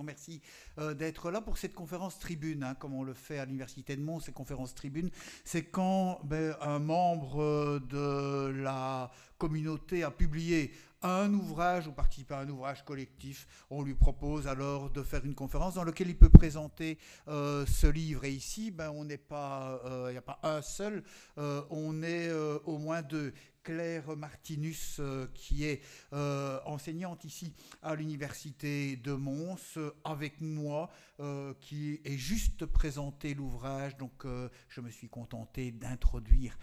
remercie d'être là pour cette conférence tribune, hein, comme on le fait à l'Université de Mons, ces conférences tribunes. C'est quand un membre de la communauté a publié un ouvrage ou participer à un ouvrage collectif, on lui propose alors de faire une conférence dans laquelle il peut présenter ce livre. Et ici, on n'est pas, il n'y a pas un seul, on est au moins deux. Claire Martinus, qui est enseignante ici à l'Université de Mons, avec moi, qui est juste présenté l'ouvrage. Donc, je me suis contenté d'introduire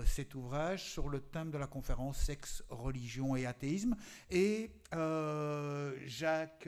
cet ouvrage sur le thème de la conférence Sexe, religion et athéisme. Et Jacques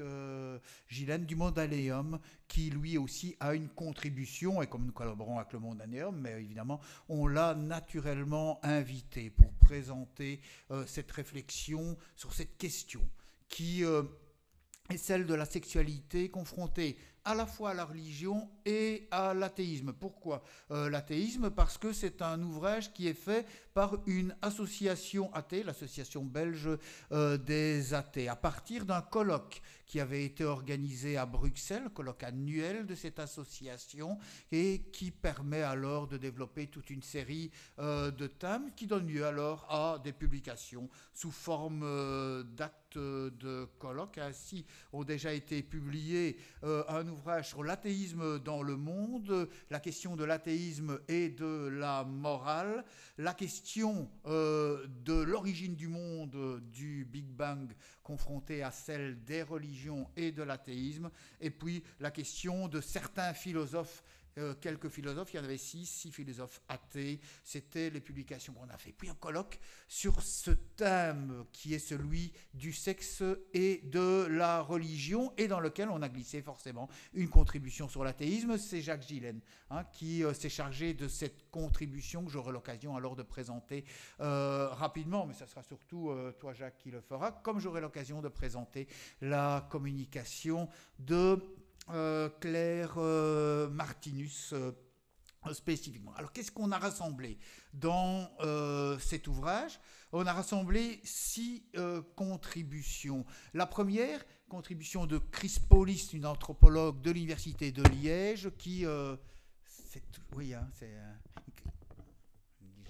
Gillen du Mondanéum, qui lui aussi a une contribution, et comme nous collaborons avec le Mondanéum, mais évidemment, on l'a naturellement invité pour présenter cette réflexion sur cette question qui est celle de la sexualité confrontée à la fois à la religion et à l'athéisme. Pourquoi l'athéisme? Parce que c'est un ouvrage qui est fait par une association athée, l'association belge des athées, à partir d'un colloque qui avait été organisé à Bruxelles, colloque annuel de cette association, et qui permet alors de développer toute une série de thèmes qui donnent lieu alors à des publications sous forme d'actes de colloques. Ainsi ont déjà été publiés un ouvrage sur l'athéisme dans le monde, la question de l'athéisme et de la morale, la question de l'origine du monde, du Big Bang, confrontée à celle des religions et de l'athéisme, et puis la question de certains philosophes. Quelques philosophes, il y en avait six philosophes athées, c'était les publications qu'on a fait. Puis un colloque sur ce thème qui est celui du sexe et de la religion, et dans lequel on a glissé forcément une contribution sur l'athéisme. C'est Jacques Gillen qui s'est chargé de cette contribution que j'aurai l'occasion alors de présenter rapidement, mais ça sera surtout toi Jacques qui le fera, comme j'aurai l'occasion de présenter la communication de Claire Martinus spécifiquement. Alors qu'est-ce qu'on a rassemblé dans cet ouvrage? On a rassemblé 6 contributions. La première contribution de Chris Paulis, une anthropologue de l'Université de Liège, qui... oui, c'est...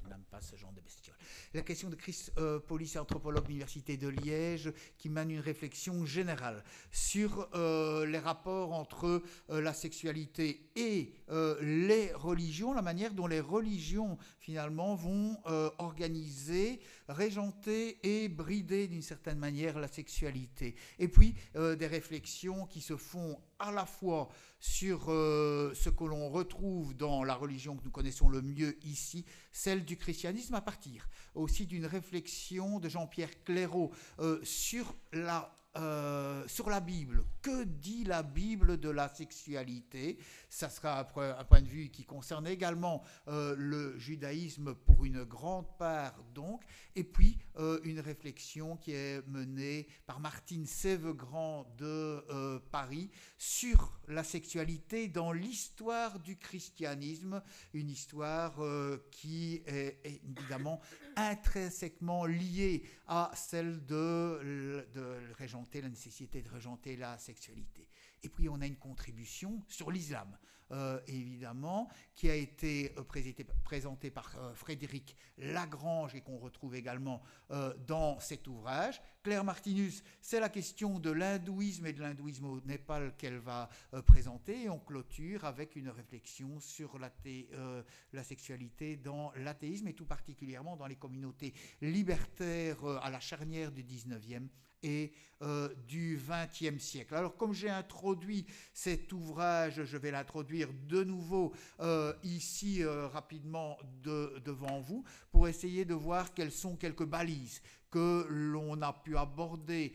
je n'aime pas ce genre de bestiole. La question de Chris Paulis, anthropologue de l'Université de Liège, qui mène une réflexion générale sur les rapports entre la sexualité et les religions, la manière dont les religions finalement vont organiser, régenter et brider d'une certaine manière la sexualité. Et puis des réflexions qui se font à la fois sur ce que l'on retrouve dans la religion que nous connaissons le mieux ici, celle du christianisme, à partir aussi d'une réflexion de Jean-Pierre Clairaut sur la Bible. Que dit la Bible de la sexualité? Ça sera un point de vue qui concerne également le judaïsme pour une grande part donc, et puis une réflexion qui est menée par Martine Sèvgrand de Paris sur la sexualité dans l'histoire du christianisme, une histoire qui est évidemment intrinsèquement liée à celle de régenter, la nécessité de régenter la sexualité. Et puis on a une contribution sur l'islam, évidemment, qui a été présentée par Frédéric Lagrange et qu'on retrouve également dans cet ouvrage. Claire Martinus, c'est la question de l'hindouisme et de l'hindouisme au Népal qu'elle va présenter, et on clôture avec une réflexion sur la sexualité dans l'athéisme et tout particulièrement dans les communautés libertaires à la charnière du 19e et du XXe siècle. Alors comme j'ai introduit cet ouvrage, je vais l'introduire de nouveau ici rapidement devant vous pour essayer de voir quelles sont quelques balises que l'on a pu aborder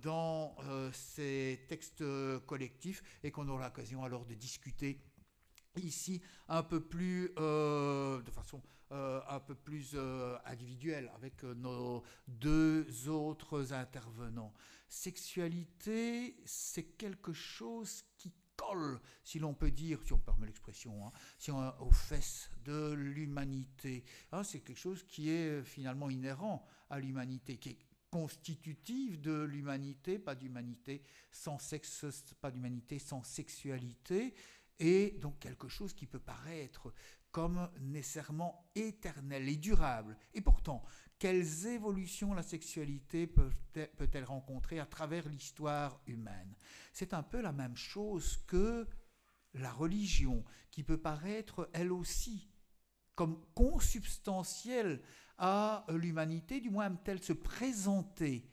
dans ces textes collectifs et qu'on aura l'occasion alors de discuter ici un peu plus de façon un peu plus individuelle avec nos deux autres intervenants. Sexualité, c'est quelque chose qui colle, si l'on peut dire, si on permet l'expression, aux fesses de l'humanité. C'est quelque chose qui est finalement inhérent à l'humanité, qui est constitutive de l'humanité, pas d'humanité sans sexe, pas d'humanité sans sexualité, et donc quelque chose qui peut paraître comme nécessairement éternel et durable. Et pourtant, quelles évolutions la sexualité peut-elle rencontrer à travers l'histoire humaine? C'est un peu la même chose que la religion, qui peut paraître elle aussi comme consubstantielle à l'humanité, du moins aime-t-elle se présenter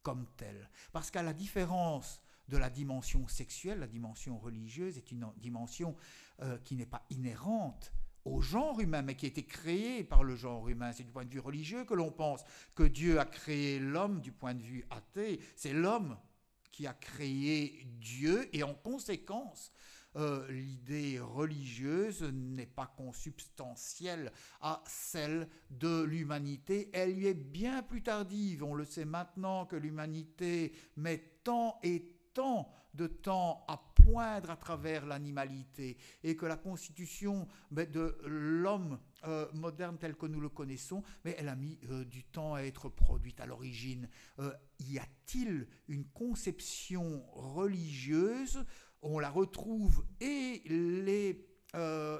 comme telle. Parce qu'à la différence de la dimension sexuelle, la dimension religieuse est une dimension qui n'est pas inhérente au genre humain, mais qui a été créée par le genre humain. C'est du point de vue religieux que l'on pense que Dieu a créé l'homme. Du point de vue athée, c'est l'homme qui a créé Dieu, et en conséquence, l'idée religieuse n'est pas consubstantielle à celle de l'humanité. Elle lui est bien plus tardive. On le sait maintenant que l'humanité met tant et tant de temps à poindre à travers l'animalité, et que la constitution de l'homme moderne tel que nous le connaissons, mais elle a mis du temps à être produite. À l'origine, y a-t-il une conception religieuse? On la retrouve, et les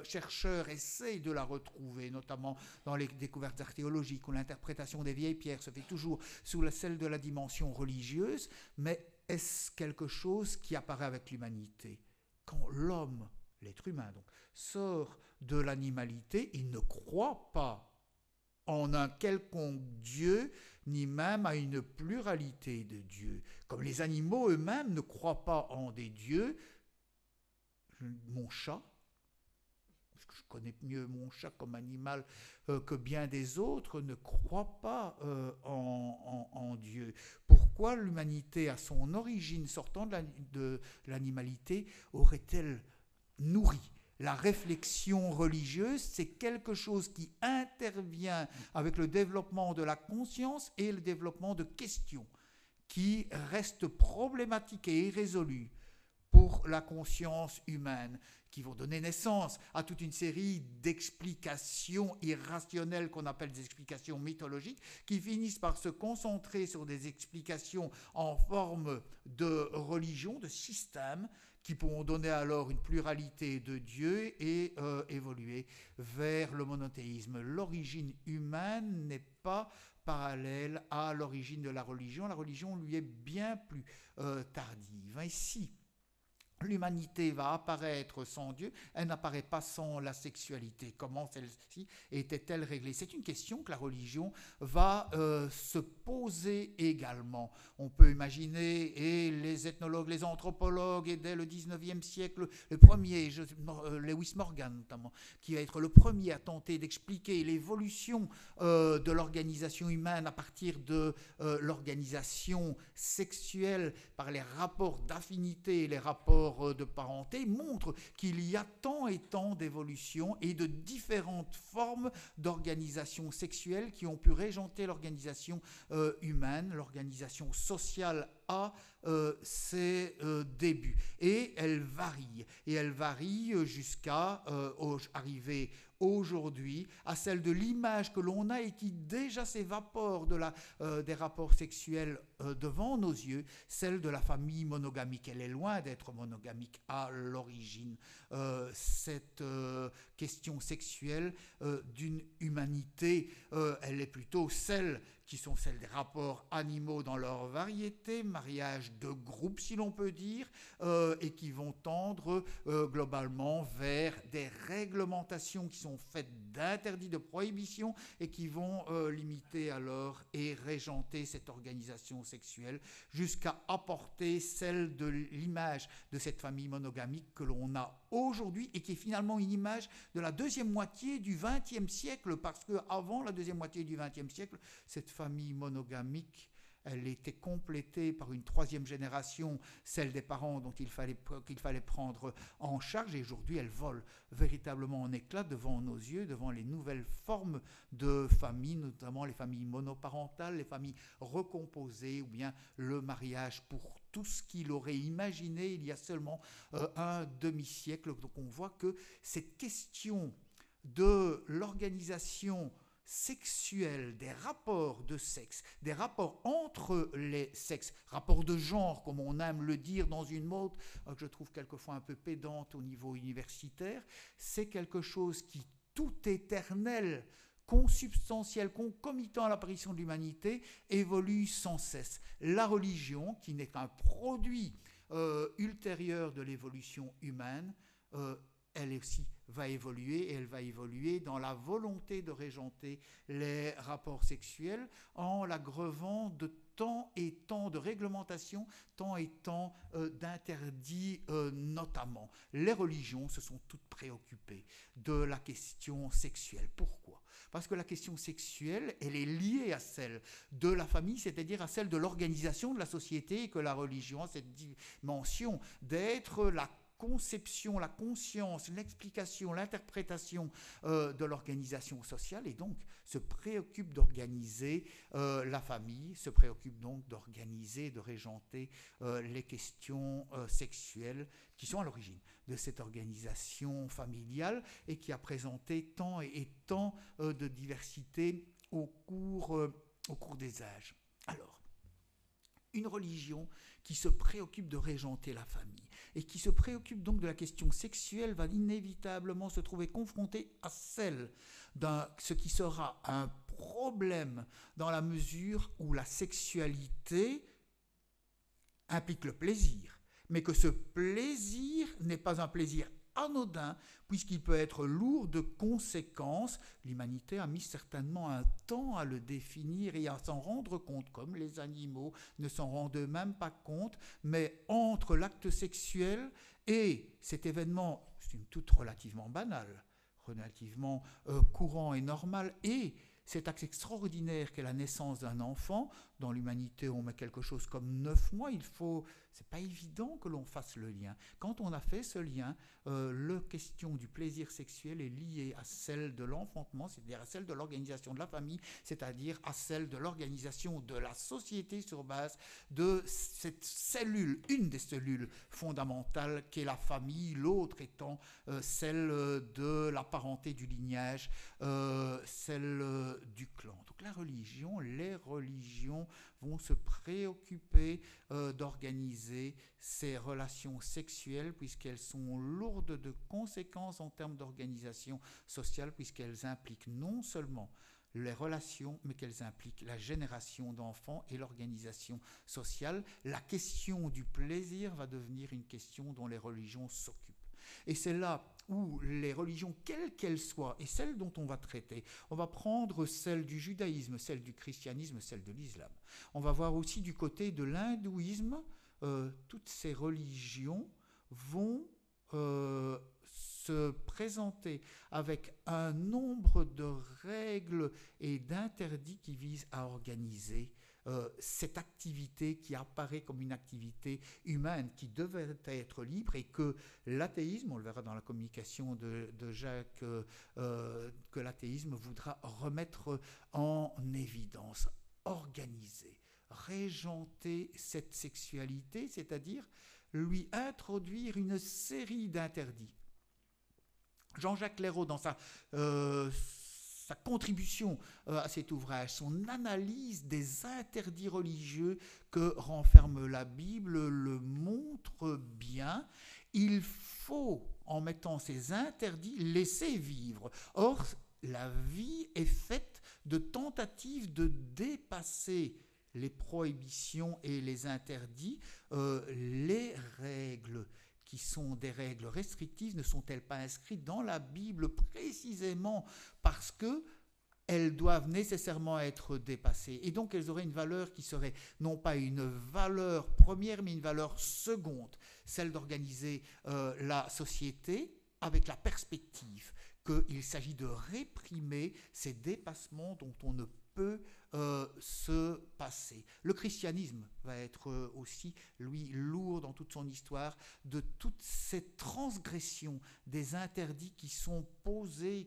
chercheurs essayent de la retrouver, notamment dans les découvertes archéologiques, où l'interprétation des vieilles pierres se fait toujours sous celle de la dimension religieuse. Mais est-ce quelque chose qui apparaît avec l'humanité? Quand l'homme, l'être humain donc, sort de l'animalité, il ne croit pas en un quelconque Dieu, ni même à une pluralité de dieux. Comme les animaux eux-mêmes ne croient pas en des dieux. Mon chat, parce que je connais mieux mon chat comme animal que bien des autres, ne croit pas en Dieu. Pourquoi l'humanité, à son origine, sortant de l'animalité, aurait-elle nourri la réflexion religieuse? C'est quelque chose qui intervient avec le développement de la conscience et le développement de questions qui restent problématiques et irrésolues pour la conscience humaine, qui vont donner naissance à toute une série d'explications irrationnelles qu'on appelle des explications mythologiques, qui finissent par se concentrer sur des explications en forme de religion, de système, qui pourront donner alors une pluralité de dieux et évoluer vers le monothéisme. L'origine humaine n'est pas parallèle à l'origine de la religion. La religion lui est bien plus tardive. Ici, l'humanité va apparaître sans Dieu, elle n'apparaît pas sans la sexualité. Comment celle-ci était-elle réglée? C'est une question que la religion va se poser également. On peut imaginer, et les ethnologues, les anthropologues, et dès le 19e siècle, le premier, Lewis Morgan notamment, qui va être le premier à tenter d'expliquer l'évolution de l'organisation humaine à partir de l'organisation sexuelle par les rapports d'affinité et les rapports de parenté, montre qu'il y a tant et tant d'évolutions et de différentes formes d'organisation sexuelle qui ont pu régenter l'organisation humaine, l'organisation sociale à ses débuts. Et elle varie jusqu'à arriver aujourd'hui à celle de l'image que l'on a et qui déjà s'évapore des rapports sexuels devant nos yeux, celle de la famille monogamique. Elle est loin d'être monogamique à l'origine. Cette question sexuelle d'une humanité, elle est plutôt celles des rapports animaux dans leur variété, mariage de groupe si l'on peut dire, et qui vont tendre globalement vers des réglementations qui sont faites d'interdits, de prohibitions, et qui vont limiter alors et régenter cette organisation sexuelle jusqu'à apporter celle de l'image de cette famille monogamique que l'on a aujourd'hui et qui est finalement une image de la deuxième moitié du XXe siècle, parce qu'avant la deuxième moitié du XXe siècle, cette famille monogamique, elle était complétée par une troisième génération, celle des parents qu'il fallait prendre en charge, et aujourd'hui elle vole véritablement en éclats devant nos yeux, devant les nouvelles formes de familles, notamment les familles monoparentales, les familles recomposées, ou bien le mariage pour tout ce qu'il aurait imaginé il y a seulement un demi-siècle. Donc on voit que cette question de l'organisation sexuels, des rapports de sexe, des rapports entre les sexes, rapports de genre, comme on aime le dire dans une mode que je trouve quelquefois un peu pédante au niveau universitaire, c'est quelque chose qui, tout éternel, consubstantiel, concomitant à l'apparition de l'humanité, évolue sans cesse. La religion, qui n'est qu'un produit ultérieur de l'évolution humaine, elle aussi va évoluer, et elle va évoluer dans la volonté de régenter les rapports sexuels en l'aggrevant de tant et tant de réglementations, tant et tant d'interdits notamment. Les religions se sont toutes préoccupées de la question sexuelle. Pourquoi ? Parce que la question sexuelle, elle est liée à celle de la famille, c'est-à-dire à celle de l'organisation de la société, et que la religion a cette dimension d'être la conception, la conscience, l'explication, l'interprétation de l'organisation sociale, et donc se préoccupe d'organiser la famille, se préoccupe donc d'organiser, de régenter les questions sexuelles qui sont à l'origine de cette organisation familiale et qui a présenté tant et tant de diversité au cours des âges. Alors, une religion qui se préoccupe de régenter la famille et qui se préoccupe donc de la question sexuelle va inévitablement se trouver confrontée à celle ce qui sera un problème dans la mesure où la sexualité implique le plaisir, mais que ce plaisir n'est pas un plaisir anodin, puisqu'il peut être lourd de conséquences. L'humanité a mis certainement un temps à le définir et à s'en rendre compte, comme les animaux ne s'en rendent même pas compte, mais entre l'acte sexuel et cet événement, c'est une toute relativement banale, relativement courant et normal, et cet acte extraordinaire qu'est la naissance d'un enfant. Dans l'humanité, on met quelque chose comme 9 mois. C'est pas évident que l'on fasse le lien. Quand on a fait ce lien, la question du plaisir sexuel est liée à celle de l'enfantement, c'est-à-dire à celle de l'organisation de la famille, c'est-à-dire à celle de l'organisation de la société sur base de cette cellule, une des cellules fondamentales qu'est la famille, l'autre étant celle de la parenté, du lignage, celle du clan. Donc les religions vont se préoccuper d'organiser ces relations sexuelles, puisqu'elles sont lourdes de conséquences en termes d'organisation sociale, puisqu'elles impliquent non seulement les relations, mais qu'elles impliquent la génération d'enfants et l'organisation sociale. La question du plaisir va devenir une question dont les religions s'occupent. Et c'est là où les religions, quelles qu'elles soient, et celles dont on va traiter, on va prendre celle du judaïsme, celle du christianisme, celle de l'islam. On va voir aussi du côté de l'hindouisme, toutes ces religions vont se présenter avec un nombre de règles et d'interdits qui visent à organiser cette activité qui apparaît comme une activité humaine qui devait être libre, et que l'athéisme, on le verra dans la communication de Jacques, que l'athéisme voudra remettre en évidence, organiser, régenter cette sexualité, c'est-à-dire lui introduire une série d'interdits. Jean-Jacques Leroux, dans sa contribution à cet ouvrage, son analyse des interdits religieux que renferme la Bible le montre bien. Il faut, en mettant ces interdits, laisser vivre. Or, la vie est faite de tentatives de dépasser les prohibitions et les interdits, les règles qui sont des règles restrictives ne sont-elles pas inscrites dans la Bible précisément parce qu'elles doivent nécessairement être dépassées, et donc elles auraient une valeur qui serait non pas une valeur première mais une valeur seconde, celle d'organiser la société avec la perspective qu'il s'agit de réprimer ces dépassements dont on ne peut se passer. Le christianisme va être aussi, lui, lourd dans toute son histoire de toutes ces transgressions des interdits qui sont posés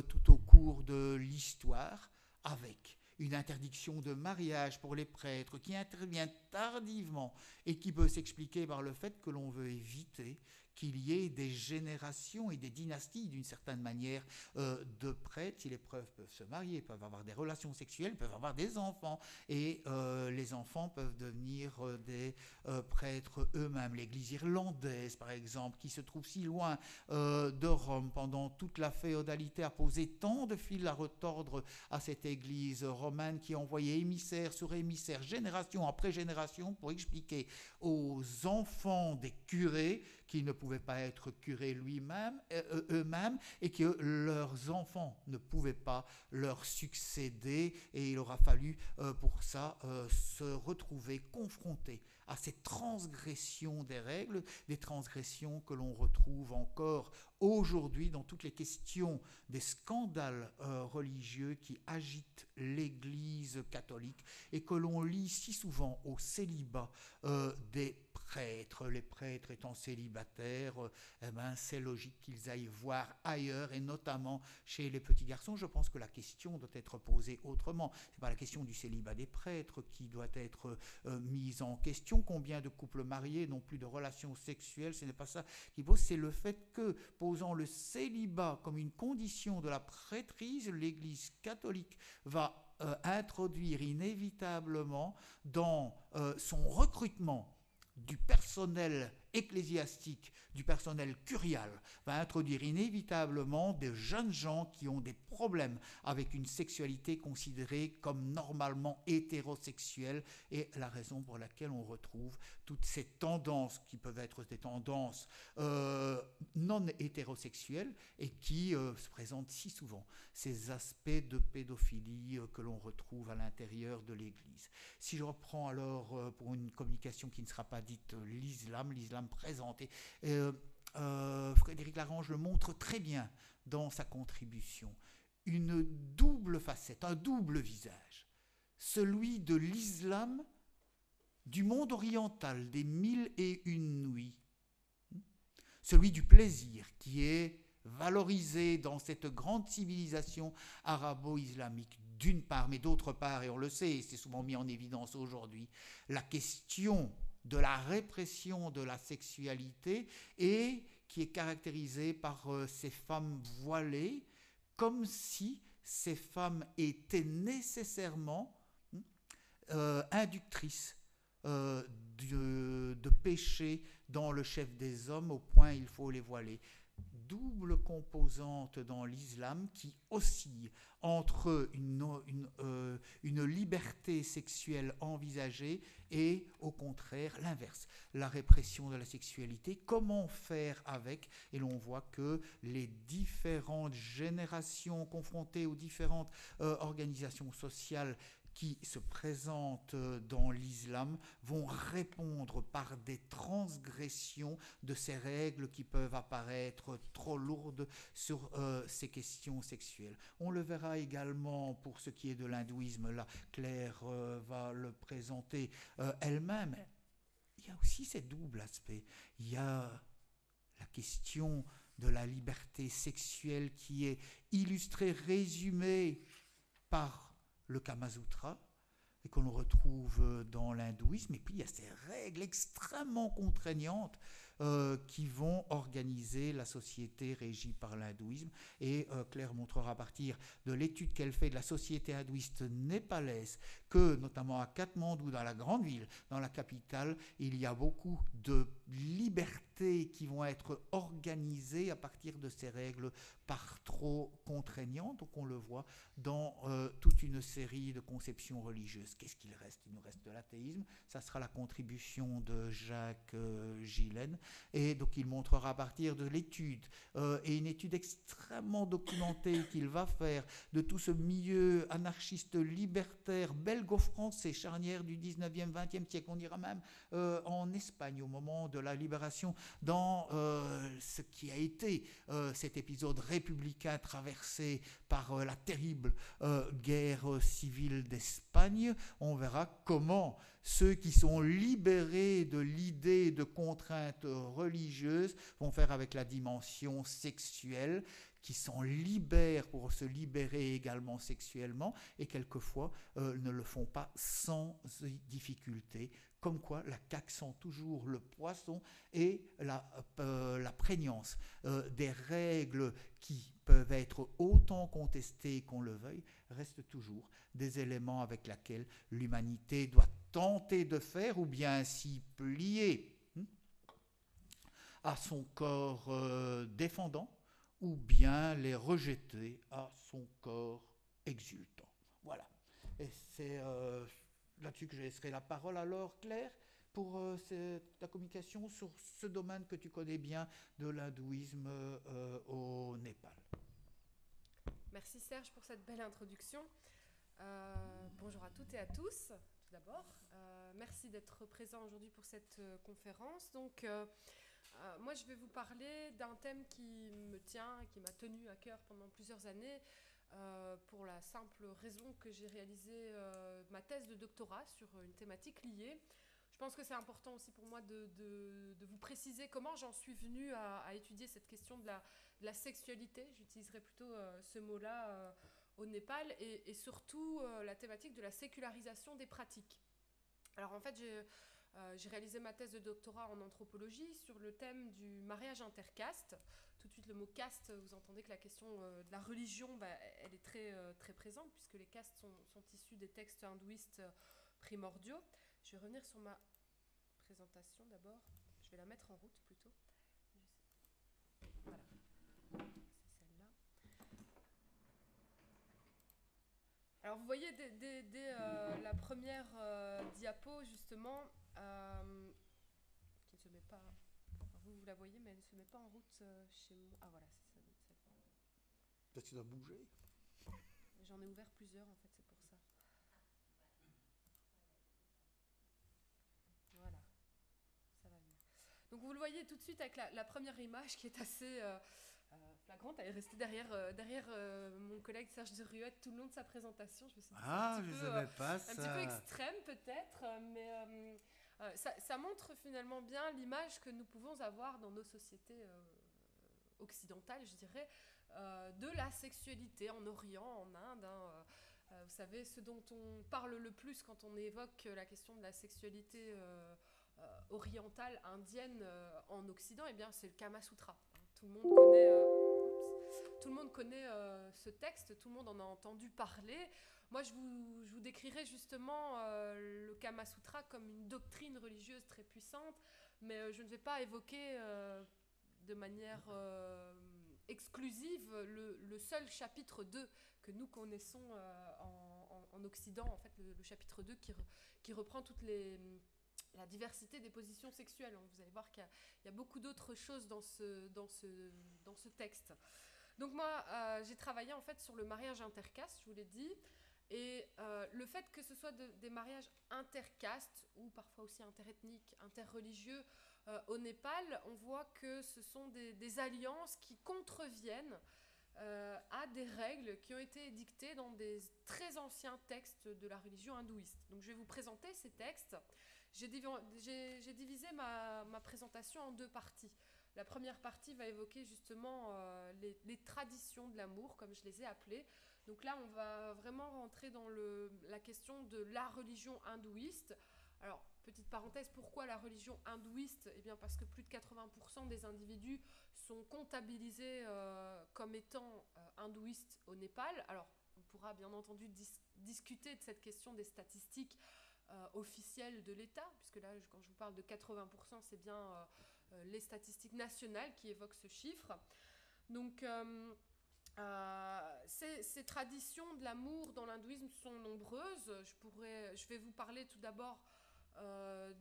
tout au cours de l'histoire, avec une interdiction de mariage pour les prêtres qui intervient tardivement et qui peut s'expliquer par le fait que l'on veut éviter qu'il y ait des générations et des dynasties, d'une certaine manière, de prêtres. Si les prêtres peuvent se marier, peuvent avoir des relations sexuelles, peuvent avoir des enfants, et les enfants peuvent devenir des prêtres eux-mêmes. L'Église irlandaise, par exemple, qui se trouve si loin de Rome, pendant toute la féodalité, a posé tant de fils à retordre à cette Église romaine, qui a envoyé émissaires sur émissaires, génération après génération, pour expliquer aux enfants des curés qu'ils ne pouvaient pas être curés eux-mêmes, et que leurs enfants ne pouvaient pas leur succéder, et il aura fallu pour ça se retrouver confrontés à ces transgressions des règles, des transgressions que l'on retrouve encore aujourd'hui dans toutes les questions des scandales religieux qui agitent l'Église catholique, et que l'on lit si souvent au célibat des prêtres. Les prêtres étant célibataires, c'est logique qu'ils aillent voir ailleurs, et notamment chez les petits garçons. Je pense que la question doit être posée autrement. Ce n'est pas la question du célibat des prêtres qui doit être mise en question. Combien de couples mariés n'ont plus de relations sexuelles? Ce n'est pas ça qui pose, c'est le fait que, posant le célibat comme une condition de la prêtrise, l'Église catholique va introduire inévitablement dans son recrutement du personnel ecclésiastique, du personnel curial, va introduire inévitablement des jeunes gens qui ont des problèmes avec une sexualité considérée comme normalement hétérosexuelle, et la raison pour laquelle on retrouve toutes ces tendances qui peuvent être des tendances non hétérosexuelles, et qui se présentent si souvent, ces aspects de pédophilie que l'on retrouve à l'intérieur de l'Église. Si je reprends alors pour une communication qui ne sera pas dite l'islam présenté, Frédéric Larange le montre très bien dans sa contribution, une double facette, un double visage, celui de l'islam du monde oriental des 1001 nuits, celui du plaisir qui est valorisé dans cette grande civilisation arabo-islamique d'une part, mais d'autre part, et on le sait, et c'est souvent mis en évidence aujourd'hui, la question de la répression de la sexualité, et qui est caractérisée par ces femmes voilées, comme si ces femmes étaient nécessairement inductrices de péché dans le chef des hommes, au point il faut les voiler. Double composante dans l'islam qui oscille entre une liberté sexuelle envisagée et au contraire l'inverse, la répression de la sexualité. Comment faire avec? Et l'on voit que les différentes générations confrontées aux différentes organisations sociales qui se présentent dans l'islam vont répondre par des transgressions de ces règles qui peuvent apparaître trop lourdes sur ces questions sexuelles. On le verra également pour ce qui est de l'hindouisme. Là, Claire va le présenter elle-même. Il y a aussi ces doubles aspects. Il y a la question de la liberté sexuelle qui est illustrée, résumée par le Kama Sutra, et qu'on retrouve dans l'hindouisme. Et puis il y a ces règles extrêmement contraignantes qui vont organiser la société régie par l'hindouisme. Et Claire montrera à partir de l'étude qu'elle fait de la société hindouiste népalaise que, notamment à Katmandou, dans la grande ville, dans la capitale, il y a beaucoup de libertés qui vont être organisées à partir de ces règles par trop contraignantes. Donc on le voit dans toute une série de conceptions religieuses. Qu'est-ce qu'il reste? Il nous reste de l'athéisme. Ça sera la contribution de Jacques Gillen. Et donc il montrera à partir de l'étude, et une étude extrêmement documentée qu'il va faire de tout ce milieu anarchiste libertaire belgo-français, charnière du 19e, 20e siècle. On ira même en Espagne au moment de la libération, dans ce qui a été cet épisode républicain traversé par la terrible guerre civile d'Espagne. On verra comment ceux qui sont libérés de l'idée de contraintes religieuses vont faire avec la dimension sexuelle, qui s'en libèrent pour se libérer également sexuellement, et quelquefois ne le font pas sans difficulté. Comme quoi la CAQ sent toujours le poisson et la prégnance des règles qui peuvent être autant contestées qu'on le veuille, restent toujours des éléments avec lesquels l'humanité doit tenter de faire ou bien s'y plier à son corps défendant ou bien les rejeter à son corps exultant. Voilà. Et c'est là-dessus que je laisserai la parole alors, Claire, pour ta communication sur ce domaine que tu connais bien de l'hindouisme au Népal. Merci Serge pour cette belle introduction. Bonjour à toutes et à tous, tout d'abord. Merci d'être présent aujourd'hui pour cette conférence. Donc, moi, je vais vous parler d'un thème qui me tient, qui m'a tenu à cœur pendant plusieurs années, pour la simple raison que j'ai réalisé ma thèse de doctorat sur une thématique liée. Je pense que c'est important aussi pour moi de vous préciser comment j'en suis venue à étudier cette question de la sexualité. J'utiliserai plutôt ce mot-là au Népal et surtout la thématique de la sécularisation des pratiques. Alors en fait, j'ai réalisé ma thèse de doctorat en anthropologie sur le thème du mariage intercaste. Tout de suite, le mot caste, vous entendez que la question de la religion, elle est très présente, puisque les castes sont issus des textes hindouistes primordiaux. Je vais revenir sur ma présentation d'abord. Je vais la mettre en route plutôt. Voilà, c'est celle-là. Alors vous voyez dès la première diapo, justement, qui ne se met pas... Vous la voyez, mais elle ne se met pas en route chez moi. Ah voilà, c'est ça. Peut-être que tu dois bouger. J'en ai ouvert plusieurs, en fait, c'est pour ça. Voilà, ça va mieux. Donc vous le voyez tout de suite avec la première image qui est assez flagrante. Elle est restée derrière mon collègue Serge de Ruette tout le long de sa présentation. Je me suis dit, Ah, je ne savais pas ça. Un petit peu extrême peut-être, mais ça montre finalement bien l'image que nous pouvons avoir dans nos sociétés occidentales, je dirais, de la sexualité en Orient, en Inde. Vous savez, ce dont on parle le plus quand on évoque la question de la sexualité orientale, indienne en Occident, eh bien, c'est le Kama Sutra. Tout le monde connaît ce texte, tout le monde en a entendu parler. Moi, je vous décrirais justement le Kama Sutra comme une doctrine religieuse très puissante, mais je ne vais pas évoquer de manière exclusive le seul chapitre 2 que nous connaissons en Occident, en fait, le chapitre 2 qui reprend la diversité des positions sexuelles. Vous allez voir qu'il y a beaucoup d'autres choses dans ce texte. Donc moi, j'ai travaillé en fait sur le mariage intercaste, je vous l'ai dit, et le fait que ce soit des mariages intercastes ou parfois aussi interethniques, interreligieux au Népal, on voit que ce sont des alliances qui contreviennent à des règles qui ont été édictées dans des très anciens textes de la religion hindouiste. Donc je vais vous présenter ces textes. J'ai divisé ma présentation en deux parties. La première partie va évoquer justement les traditions de l'amour, comme je les ai appelées. Donc là, on va vraiment rentrer dans la question de la religion hindouiste. Alors, petite parenthèse, pourquoi la religion hindouiste ? Eh bien, parce que plus de 80% des individus sont comptabilisés comme étant hindouistes au Népal. Alors, on pourra bien entendu discuter de cette question des statistiques officielles de l'État, puisque là, quand je vous parle de 80%, c'est bien les statistiques nationales qui évoquent ce chiffre. Donc, ces traditions de l'amour dans l'hindouisme sont nombreuses. Je vais vous parler tout d'abord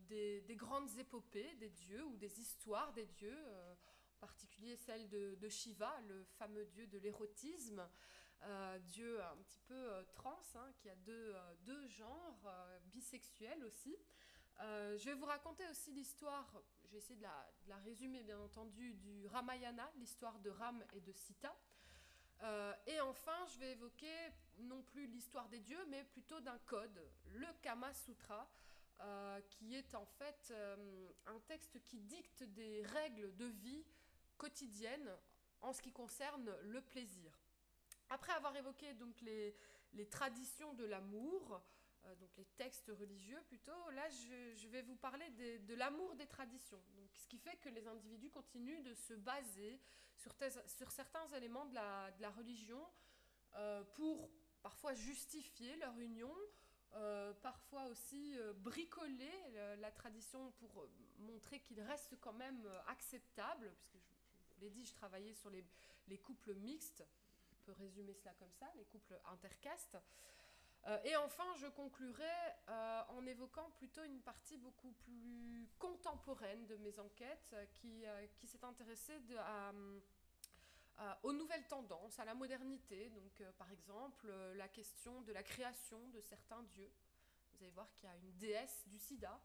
des grandes épopées des dieux ou des histoires des dieux, en particulier celle de Shiva, le fameux dieu de l'érotisme, dieu un petit peu trans, qui a deux genres, bisexuels aussi. Je vais vous raconter aussi l'histoire, je vais essayer de la résumer bien entendu, du Ramayana, l'histoire de Ram et de Sita. Et enfin, je vais évoquer non plus l'histoire des dieux, mais plutôt d'un code, le Kama Sutra, qui est en fait un texte qui dicte des règles de vie quotidiennes en ce qui concerne le plaisir. Après avoir évoqué donc les traditions de l'amour, donc les textes religieux plutôt, là je vais vous parler de l'amour des traditions. Donc, ce qui fait que les individus continuent de se baser sur certains éléments de la religion pour parfois justifier leur union, parfois aussi bricoler la tradition pour montrer qu'il reste quand même acceptable, puisque je vous l'ai dit, je travaillais sur les couples mixtes, on peut résumer cela comme ça, les couples intercastes. Et enfin, je conclurai en évoquant plutôt une partie beaucoup plus contemporaine de mes enquêtes qui s'est intéressée aux nouvelles tendances, à la modernité. Donc, par exemple, la question de la création de certains dieux. Vous allez voir qu'il y a une déesse du sida.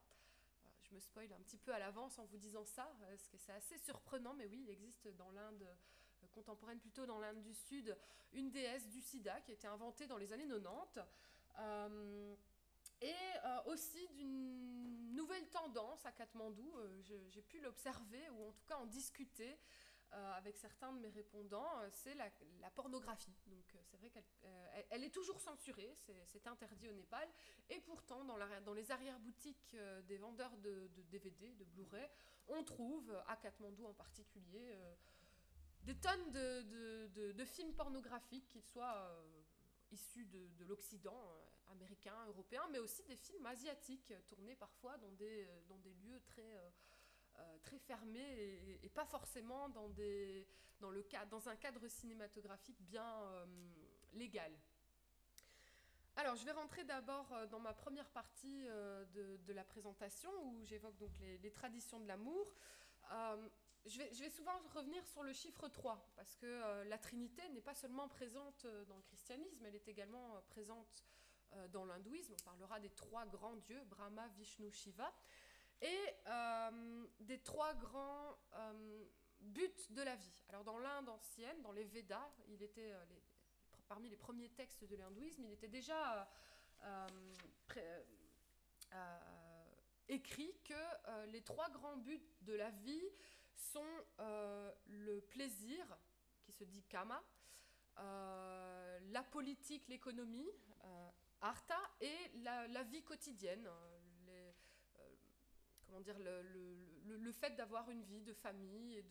Je me spoil un petit peu à l'avance en vous disant ça, parce que c'est assez surprenant, mais oui, il existe dans l'Inde contemporaine, plutôt dans l'Inde du Sud, une déesse du sida qui a été inventée dans les années 90. Et aussi d'une nouvelle tendance à Katmandou, j'ai pu l'observer, ou en tout cas en discuter avec certains de mes répondants, c'est la pornographie. Donc c'est vrai qu'elle est toujours censurée, c'est interdit au Népal, et pourtant dans les arrière-boutiques des vendeurs de DVD, de Blu-ray, on trouve, à Katmandou en particulier, des tonnes de films pornographiques, qu'ils soient issus de l'Occident, américain, européen, mais aussi des films asiatiques, tournés parfois dans des lieux très fermés et pas forcément dans un cadre cinématographique bien légal. Alors, je vais rentrer d'abord dans ma première partie de la présentation, où j'évoque donc les traditions de l'amour. Je vais souvent revenir sur le chiffre 3, parce que la Trinité n'est pas seulement présente dans le christianisme, elle est également présente dans l'hindouisme. On parlera des 3 grands dieux, Brahma, Vishnu, Shiva, et des 3 grands buts de la vie. Alors dans l'Inde ancienne, dans les Védas, il était parmi les premiers textes de l'hindouisme, il était déjà écrit que les 3 grands buts de la vie sont le plaisir, qui se dit kama, la politique, l'économie, artha, et la vie quotidienne, le fait d'avoir une vie de famille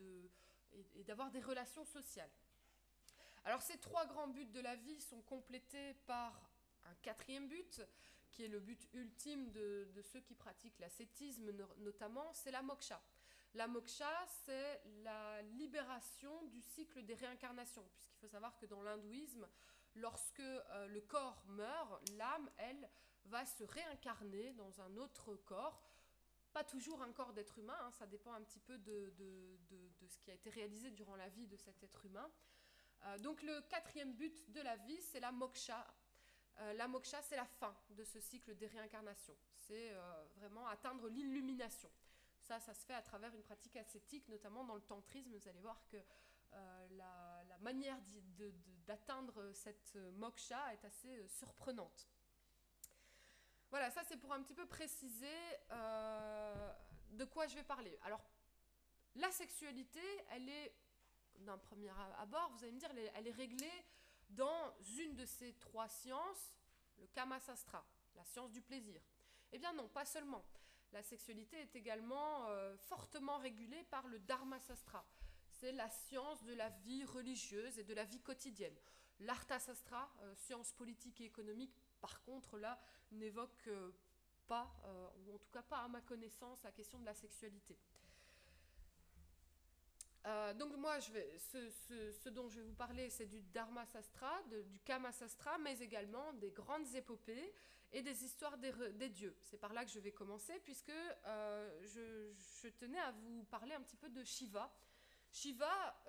et d'avoir des relations sociales. Alors ces 3 grands buts de la vie sont complétés par un 4e but, qui est le but ultime de ceux qui pratiquent l'ascétisme notamment, c'est la moksha. La moksha, c'est la libération du cycle des réincarnations, puisqu'il faut savoir que dans l'hindouisme, lorsque le corps meurt, l'âme, elle, va se réincarner dans un autre corps, pas toujours un corps d'être humain, hein, ça dépend un petit peu de ce qui a été réalisé durant la vie de cet être humain. Donc le 4e but de la vie, c'est la moksha. La moksha, c'est la fin de ce cycle des réincarnations. C'est vraiment atteindre l'illumination. Ça se fait à travers une pratique ascétique, notamment dans le tantrisme. Vous allez voir que la manière d'atteindre cette moksha est assez surprenante. Voilà, ça c'est pour un petit peu préciser de quoi je vais parler. Alors, la sexualité, elle est, d'un premier abord, vous allez me dire, elle est réglée dans une de ces 3 sciences, le Kama Sastra, la science du plaisir. Eh bien non, pas seulement. La sexualité est également fortement régulée par le Dharma Sastra. C'est la science de la vie religieuse et de la vie quotidienne. L'Artha Sastra, science politique et économique, par contre, là, n'évoque pas, ou en tout cas pas à ma connaissance, la question de la sexualité. Donc moi, ce dont je vais vous parler, c'est du Dharma Sastra, du Kama Sastra, mais également des grandes épopées et des histoires des dieux. C'est par là que je vais commencer, puisque je tenais à vous parler un petit peu de Shiva. Shiva,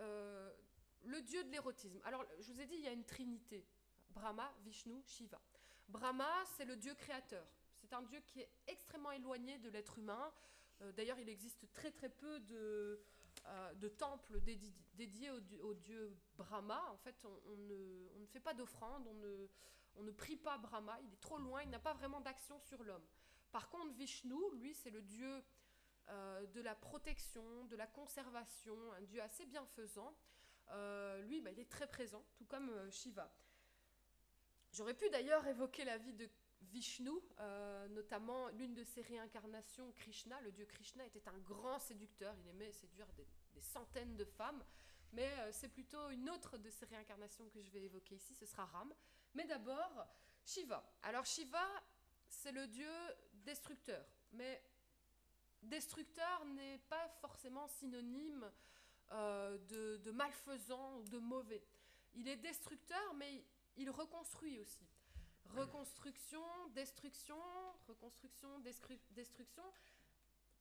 le dieu de l'érotisme. Alors, je vous ai dit, il y a une trinité, Brahma, Vishnu, Shiva. Brahma, c'est le dieu créateur. C'est un dieu qui est extrêmement éloigné de l'être humain. D'ailleurs, il existe très très peu de temples dédiés au dieu Brahma. En fait, on ne fait pas d'offrande, on ne prie pas Brahma, il est trop loin, il n'a pas vraiment d'action sur l'homme. Par contre, Vishnu, lui, c'est le dieu de la protection, de la conservation, un dieu assez bienfaisant. lui, il est très présent, tout comme Shiva. J'aurais pu d'ailleurs évoquer la vie de Vishnu, notamment l'une de ses réincarnations, Krishna. Le dieu Krishna était un grand séducteur, il aimait séduire des centaines de femmes, mais c'est plutôt une autre de ses réincarnations que je vais évoquer ici, ce sera Ram. Mais d'abord, Shiva. Alors Shiva, c'est le dieu destructeur, mais destructeur n'est pas forcément synonyme de malfaisant ou de mauvais. Il est destructeur, mais il reconstruit aussi. Reconstruction, destruction, reconstruction, destruction.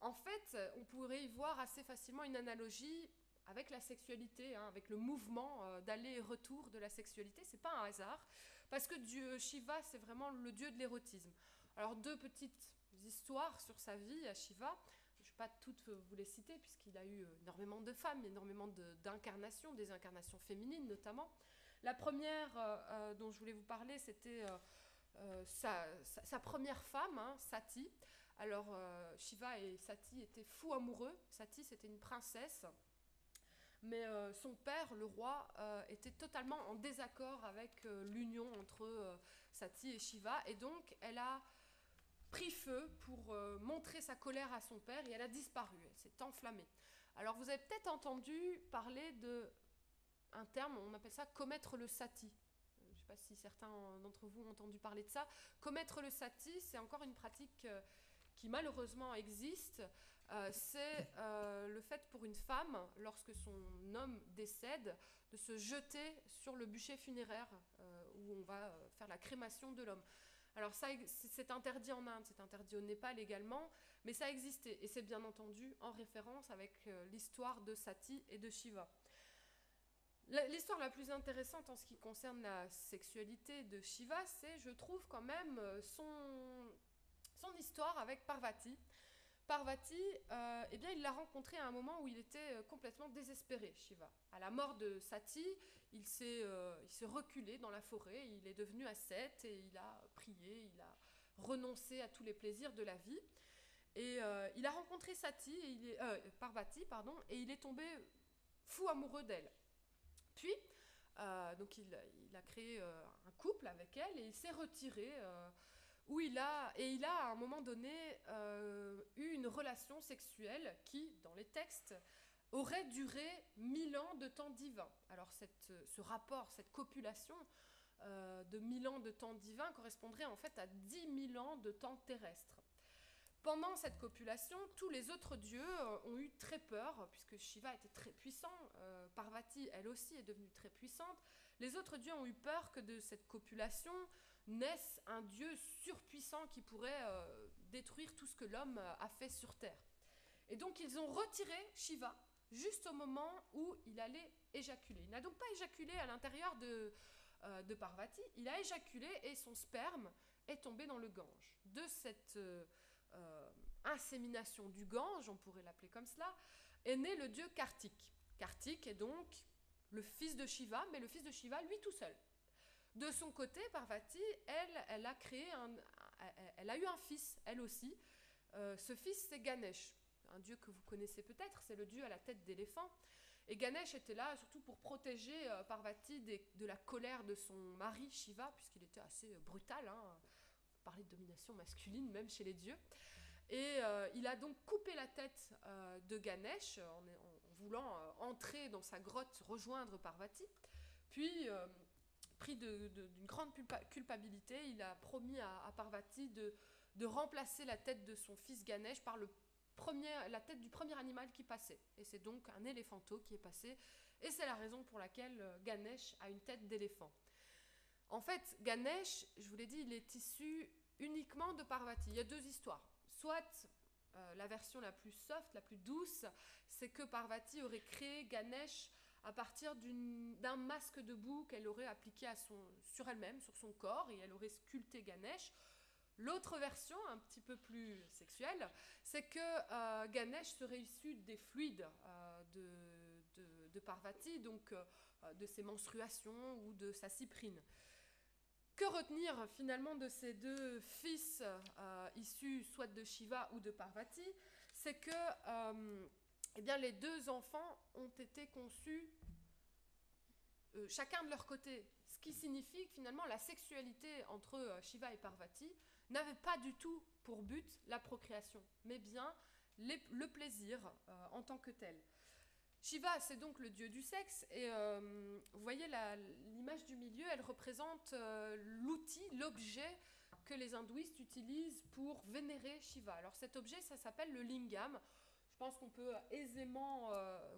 En fait, on pourrait y voir assez facilement une analogie avec la sexualité, avec le mouvement d'aller et retour de la sexualité. C'est pas un hasard, parce que Dieu Shiva, c'est vraiment le dieu de l'érotisme. Alors, 2 petites histoires sur sa vie à Shiva. Je ne vais pas toutes vous les citer, puisqu'il a eu énormément de femmes, énormément d'incarnations, des incarnations féminines notamment. La première dont je voulais vous parler, c'était sa première femme, Sati. Alors, Shiva et Sati étaient fous amoureux. Sati, c'était une princesse. Mais son père, le roi, était totalement en désaccord avec l'union entre Sati et Shiva. Et donc, elle a pris feu pour montrer sa colère à son père et elle a disparu. Elle s'est enflammée. Alors, vous avez peut-être entendu parler d'un terme, on appelle ça commettre le sati. Je ne sais pas si certains d'entre vous ont entendu parler de ça. Commettre le sati, c'est encore une pratique qui malheureusement existe. C'est le fait pour une femme, lorsque son homme décède, de se jeter sur le bûcher funéraire où on va faire la crémation de l'homme. Alors ça, c'est interdit en Inde, c'est interdit au Népal également, mais ça existait, et c'est bien entendu en référence avec l'histoire de Sati et de Shiva. L'histoire la plus intéressante en ce qui concerne la sexualité de Shiva, c'est, je trouve quand même, son histoire avec Parvati. Parvati, eh bien, il l'a rencontré à un moment où il était complètement désespéré, Shiva. À la mort de Sati, il s'est reculé dans la forêt, il est devenu ascète et il a prié, il a renoncé à tous les plaisirs de la vie. Et il a rencontré Parvati, et il est tombé fou amoureux d'elle. Puis, donc il a créé un couple avec elle et il s'est retiré où il a à un moment donné eu une relation sexuelle qui, dans les textes, aurait duré 1000 ans de temps divin. Alors ce rapport, cette copulation de 1000 ans de temps divin correspondrait en fait à 10 000 ans de temps terrestre. Pendant cette copulation, tous les autres dieux ont eu très peur, puisque Shiva était très puissant, Parvati, elle aussi, est devenue très puissante. Les autres dieux ont eu peur que de cette copulation naisse un dieu surpuissant qui pourrait détruire tout ce que l'homme a fait sur Terre. Et donc ils ont retiré Shiva juste au moment où il allait éjaculer. Il n'a donc pas éjaculé à l'intérieur de Parvati, il a éjaculé et son sperme est tombé dans le Gange. De cette insémination du Gange, on pourrait l'appeler comme cela, est né le dieu Kartik. Kartik est donc le fils de Shiva, mais le fils de Shiva, lui tout seul. De son côté, Parvati, elle a eu un fils, elle aussi. Ce fils, c'est Ganesh, un dieu que vous connaissez peut-être, c'est le dieu à la tête d'éléphant. Et Ganesh était là surtout pour protéger Parvati de la colère de son mari Shiva, puisqu'il était assez brutal, on parlait de domination masculine même chez les dieux. Et il a donc coupé la tête de Ganesh en voulant entrer dans sa grotte, rejoindre Parvati. Puis, pris d'une grande culpabilité, il a promis à Parvati de remplacer la tête de son fils Ganesh par la tête du premier animal qui passait. Et c'est donc un éléphanteau qui est passé. Et c'est la raison pour laquelle Ganesh a une tête d'éléphant. En fait, Ganesh, je vous l'ai dit, il est issu uniquement de Parvati. Il y a 2 histoires. Soit la version la plus soft, la plus douce, c'est que Parvati aurait créé Ganesh à partir d'un masque de boue qu'elle aurait appliqué sur elle-même, sur son corps, et elle aurait sculpté Ganesh. L'autre version, un petit peu plus sexuelle, c'est que Ganesh serait issu des fluides de Parvati, donc de ses menstruations ou de sa cyprine. Que retenir finalement de ces 2 fils issus soit de Shiva ou de Parvati? C'est que eh bien, les 2 enfants ont été conçus chacun de leur côté, ce qui signifie que finalement la sexualité entre Shiva et Parvati n'avait pas du tout pour but la procréation, mais bien le plaisir en tant que tel. Shiva, c'est donc le dieu du sexe, et vous voyez l'image du milieu, elle représente l'outil, l'objet que les hindouistes utilisent pour vénérer Shiva. Alors cet objet, ça s'appelle le lingam. Je pense qu'on peut aisément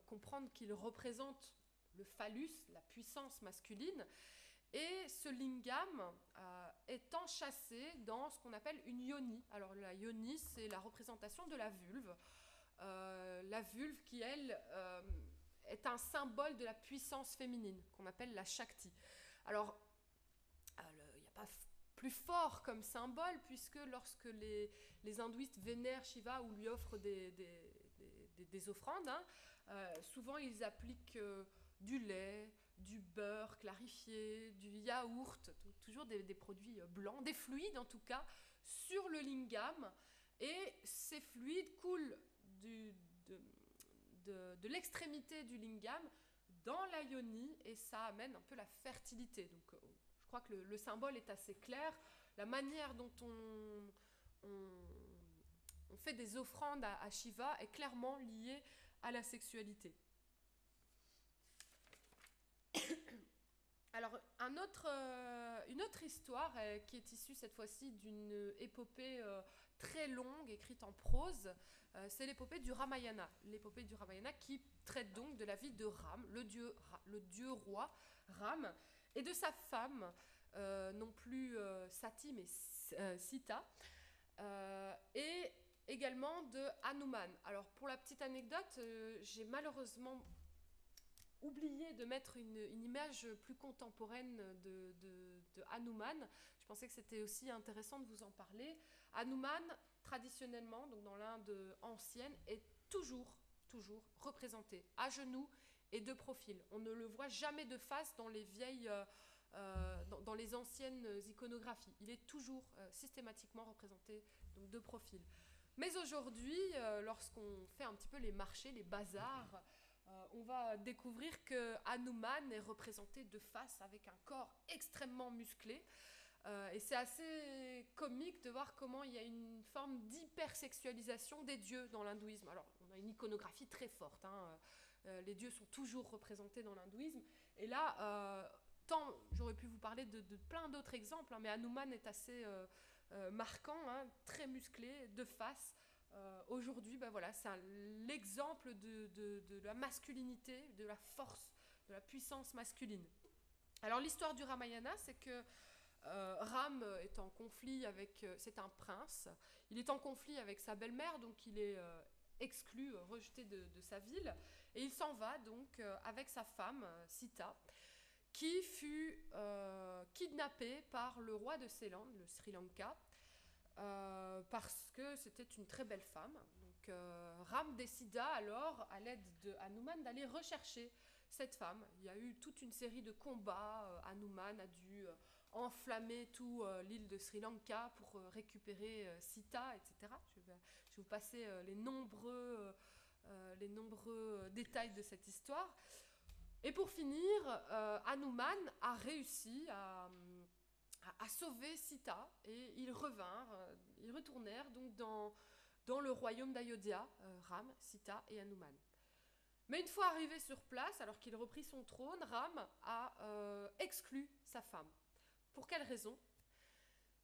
comprendre qu'il représente le phallus, la puissance masculine, et ce lingam est enchâssé dans ce qu'on appelle une yoni. Alors la yoni, c'est la représentation de la vulve. La vulve qui, elle, est un symbole de la puissance féminine, qu'on appelle la Shakti. Alors, il n'y a pas plus fort comme symbole, puisque lorsque les hindouistes vénèrent Shiva ou lui offrent des offrandes, souvent ils appliquent du lait, du beurre clarifié, du yaourt, toujours des produits blancs, des fluides en tout cas, sur le lingam, et ces fluides coulent de l'extrémité du lingam dans la yoni, et ça amène un peu la fertilité. Donc je crois que le symbole est assez clair. La manière dont on fait des offrandes à Shiva est clairement liée à la sexualité. Alors, une autre histoire qui est issue cette fois-ci d'une épopée très longue, écrite en prose, c'est l'épopée du Ramayana. L'épopée du Ramayana qui traite donc de la vie de Ram, le dieu roi Ram, et de sa femme, non plus Sati, mais Sita, et également de Hanuman. Alors, pour la petite anecdote, j'ai malheureusement oublié de mettre une image plus contemporaine de Hanuman. Je pensais que c'était aussi intéressant de vous en parler. Hanuman, traditionnellement, donc dans l'Inde ancienne, est toujours représenté à genoux et de profil. On ne le voit jamais de face dans les vieilles, dans les anciennes iconographies. Il est toujours systématiquement représenté donc de profil. Mais aujourd'hui, lorsqu'on fait un petit peu les marchés, les bazars, on va découvrir que Hanuman est représenté de face avec un corps extrêmement musclé. Et c'est assez comique de voir comment il y a une forme d'hypersexualisation des dieux dans l'hindouisme. Alors, on a une iconographie très forte. Les dieux sont toujours représentés dans l'hindouisme. Et là, j'aurais pu vous parler de plein d'autres exemples, mais Hanuman est assez marquant, très musclé, de face. Aujourd'hui, voilà, c'est l'exemple de la masculinité, de la force, de la puissance masculine. Alors l'histoire du Ramayana, c'est que Ram est en conflit avec... c'est un prince, il est en conflit avec sa belle-mère, donc il est exclu, rejeté de sa ville, et il s'en va donc avec sa femme, Sita, qui fut kidnappée par le roi de Ceylan, le Sri Lanka, parce que c'était une très belle femme. Donc Ram décida alors, à l'aide de Hanuman, d'aller rechercher cette femme. Il y a eu toute une série de combats. Hanuman a dû enflammer toute l'île de Sri Lanka pour récupérer Sita, etc. Je vais vous passer les nombreux détails de cette histoire. Et pour finir, Hanuman a réussi à sauver Sita, et ils retournèrent donc dans le royaume d'Ayodhya, Ram, Sita et Hanuman. Mais une fois arrivé sur place, alors qu'il reprit son trône, Ram a exclu sa femme. Pour quelle raison ?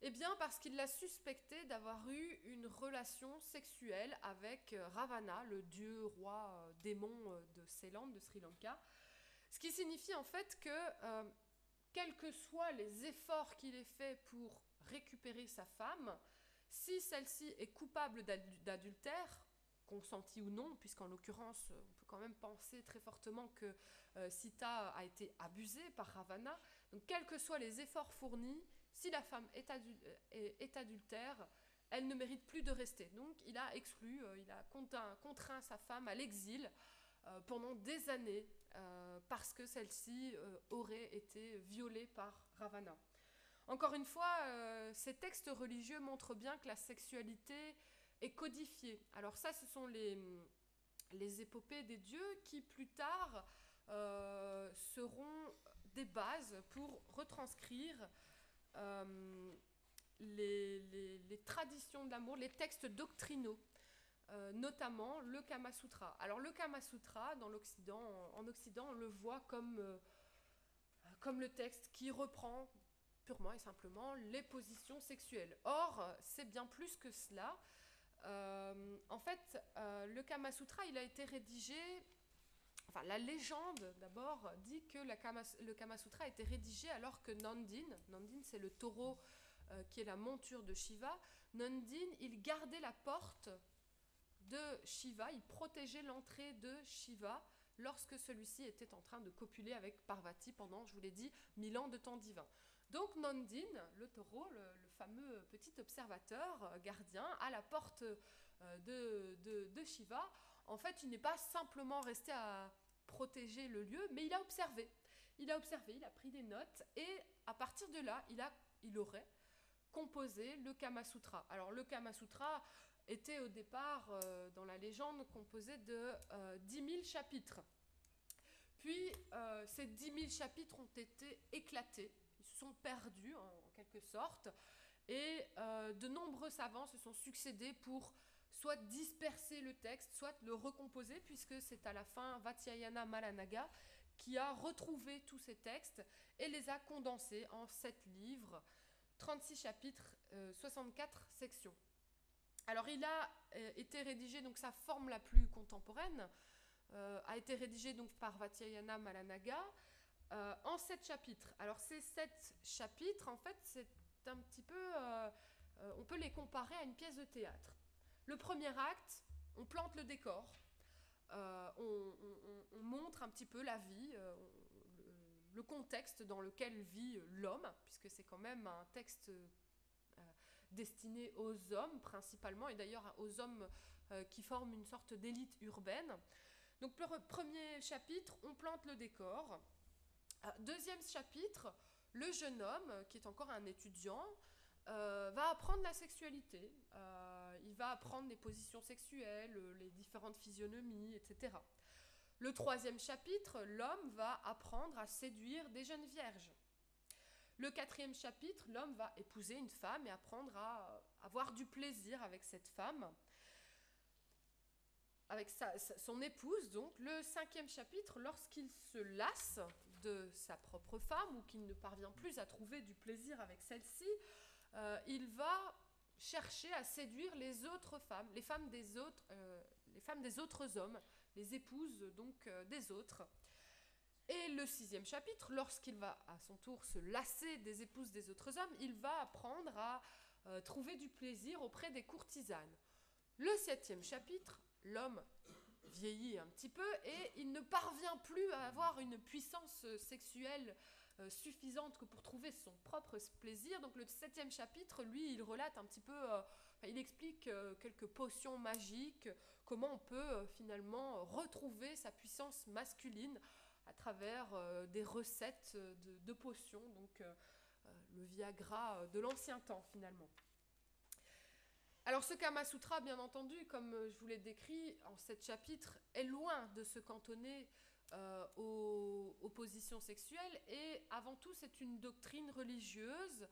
Eh bien parce qu'il l'a suspecté d'avoir eu une relation sexuelle avec Ravana, le dieu roi démon de Ceylan, de Sri Lanka, ce qui signifie en fait que quels que soient les efforts qu'il ait faits pour récupérer sa femme, si celle-ci est coupable d'adultère, consenti ou non, puisqu'en l'occurrence, on peut quand même penser très fortement que Sita a été abusée par Ravana, donc quels que soient les efforts fournis, si la femme est adultère, elle ne mérite plus de rester. Donc il a exclu, il a contraint sa femme à l'exil pendant des années, parce que celle-ci aurait été violée par Ravana. Encore une fois, ces textes religieux montrent bien que la sexualité est codifiée. Alors ça, ce sont les épopées des dieux qui, plus tard, seront des bases pour retranscrire les traditions de l'amour, les textes doctrinaux, notamment le Kama Sutra. Alors le Kama Sutra, en Occident, on le voit comme le texte qui reprend purement et simplement les positions sexuelles. Or, c'est bien plus que cela. En fait, le Kama Sutra, il a été rédigé... Enfin, la légende, d'abord, dit que le Kama Sutra a été rédigé alors que Nandin, c'est le taureau qui est la monture de Shiva, Nandin, il gardait la porte de Shiva, il protégeait l'entrée de Shiva lorsque celui-ci était en train de copuler avec Parvati pendant, je vous l'ai dit, 1000 ans de temps divin. Donc Nandin, le taureau, le fameux petit observateur gardien, à la porte de Shiva, en fait, il n'est pas simplement resté à protéger le lieu, mais il a observé. Il a pris des notes, et à partir de là, il aurait composé le Kama Sutra. Alors le Kama Sutra était au départ, dans la légende, composé de 10 000 chapitres. Puis ces 10 000 chapitres ont été éclatés, ils se sont perdus en quelque sorte, et de nombreux savants se sont succédés pour soit disperser le texte, soit le recomposer, puisque c'est à la fin Vatsyayana Malanaga qui a retrouvé tous ces textes et les a condensés en 7 livres, 36 chapitres, 64 sections. Alors il a été rédigé, donc sa forme la plus contemporaine, a été rédigé donc par Vatsyayana Malanaga en 7 chapitres. Alors ces 7 chapitres, en fait, c'est un petit peu... on peut les comparer à une pièce de théâtre. Le premier acte, on plante le décor, on montre un petit peu la vie, le contexte dans lequel vit l'homme, puisque c'est quand même un texte destiné aux hommes principalement, et d'ailleurs aux hommes qui forment une sorte d'élite urbaine. Donc le premier chapitre, on plante le décor. Deuxième chapitre, le jeune homme, qui est encore un étudiant, va apprendre la sexualité, il va apprendre les positions sexuelles, les différentes physionomies, etc. Le troisième chapitre, l'homme va apprendre à séduire des jeunes vierges. Le quatrième chapitre, l'homme va épouser une femme et apprendre à avoir du plaisir avec cette femme, avec son épouse. Donc le cinquième chapitre, lorsqu'il se lasse de sa propre femme ou qu'il ne parvient plus à trouver du plaisir avec celle-ci, il va chercher à séduire les autres femmes, les femmes des autres hommes, les épouses donc des autres. Et le sixième chapitre, lorsqu'il va à son tour se lasser des épouses des autres hommes, il va apprendre à trouver du plaisir auprès des courtisanes. Le septième chapitre, l'homme vieillit un petit peu et il ne parvient plus à avoir une puissance sexuelle suffisante que pour trouver son propre plaisir. Donc le septième chapitre, lui, il relate un petit peu, il explique quelques potions magiques, comment on peut finalement retrouver sa puissance masculine à travers des recettes de potions, donc le Viagra de l'ancien temps finalement. Alors ce Kama Sutra, bien entendu, comme je vous l'ai décrit en 7 chapitres, est loin de se cantonner aux positions sexuelles, et avant tout c'est une doctrine religieuse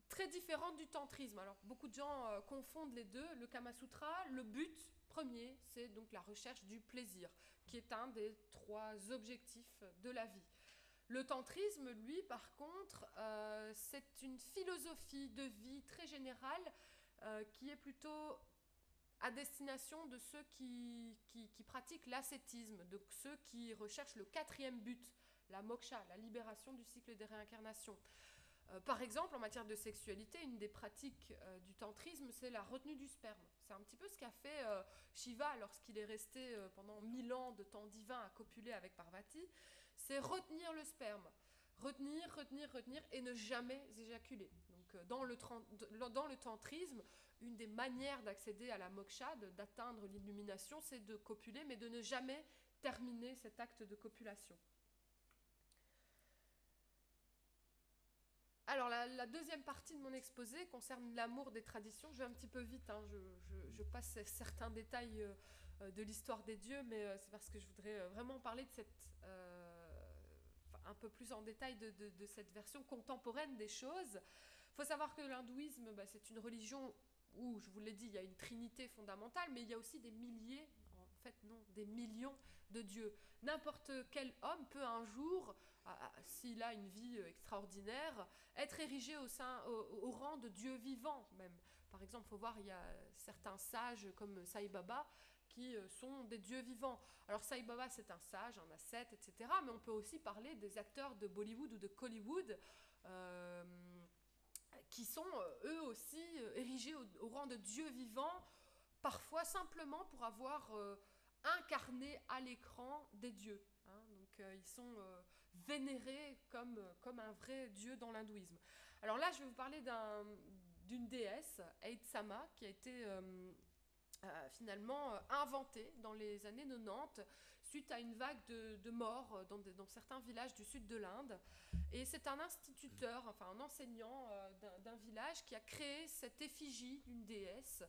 très différente du tantrisme. Alors beaucoup de gens confondent les deux. Le Kama Sutra, le but premier, c'est donc la recherche du plaisir, qui est un des 3 objectifs de la vie. Le tantrisme, lui, par contre, c'est une philosophie de vie très générale qui est plutôt à destination de ceux qui pratiquent l'ascétisme, donc ceux qui recherchent le 4e but, la moksha, la libération du cycle des réincarnations. Par exemple, en matière de sexualité, une des pratiques du tantrisme, c'est la retenue du sperme. C'est un petit peu ce qu'a fait Shiva lorsqu'il est resté pendant 1000 ans de temps divin à copuler avec Parvati. C'est retenir le sperme. Retenir et ne jamais éjaculer. Donc, dans le tantrisme, une des manières d'accéder à la moksha, d'atteindre l'illumination, c'est de copuler, mais de ne jamais terminer cet acte de copulation. Alors, la deuxième partie de mon exposé concerne l'amour des traditions. Je vais un petit peu vite, hein, je passe certains détails de l'histoire des dieux, mais c'est parce que je voudrais vraiment parler de un peu plus en détail de cette version contemporaine des choses. Il faut savoir que l'hindouisme, c'est une religion où, je vous l'ai dit, il y a une trinité fondamentale, mais il y a aussi des milliers, en fait non, des millions de dieux. N'importe quel homme peut un jour, s'il a une vie extraordinaire, être érigé au rang de dieu vivant même. Par exemple, il faut voir, il y a certains sages comme Sai Baba qui sont des dieux vivants. Alors Sai Baba, c'est un sage, un ascète, etc. Mais on peut aussi parler des acteurs de Bollywood ou de Collywood qui sont eux aussi érigés au rang de dieux vivants, parfois simplement pour avoir incarné à l'écran des dieux. Hein. Donc ils sont vénérés comme un vrai dieu dans l'hindouisme. Alors là, je vais vous parler d'une déesse, Eid Sama, qui a été finalement inventée dans les années 90 suite à une vague de morts dans certains villages du sud de l'Inde. Et c'est un instituteur, enfin un enseignant d'un village qui a créé cette effigie d'une déesse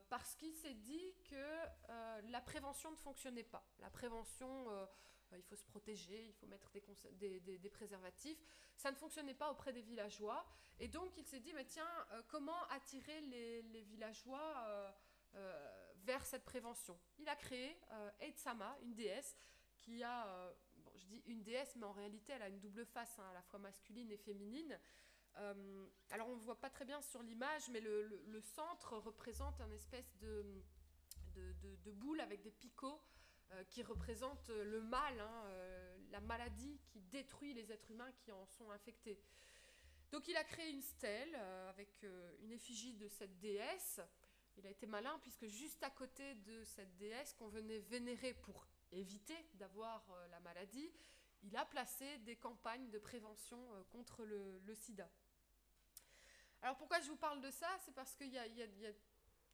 parce qu'il s'est dit que la prévention ne fonctionnait pas. La prévention, il faut se protéger, il faut mettre des préservatifs. Ça ne fonctionnait pas auprès des villageois. Et donc il s'est dit, mais tiens, comment attirer les villageois vers cette prévention. Il a créé Eid Sama, une déesse qui a, je dis une déesse, mais en réalité elle a une double face, à la fois masculine et féminine. Alors on ne voit pas très bien sur l'image, mais le centre représente une espèce de boule avec des picots qui représente le mal, la maladie qui détruit les êtres humains qui en sont infectés. Donc il a créé une stèle avec une effigie de cette déesse. Il a été malin puisque juste à côté de cette déesse qu'on venait vénérer pour éviter d'avoir la maladie, il a placé des campagnes de prévention contre le sida. Alors pourquoi je vous parle de ça? C'est parce qu'il y a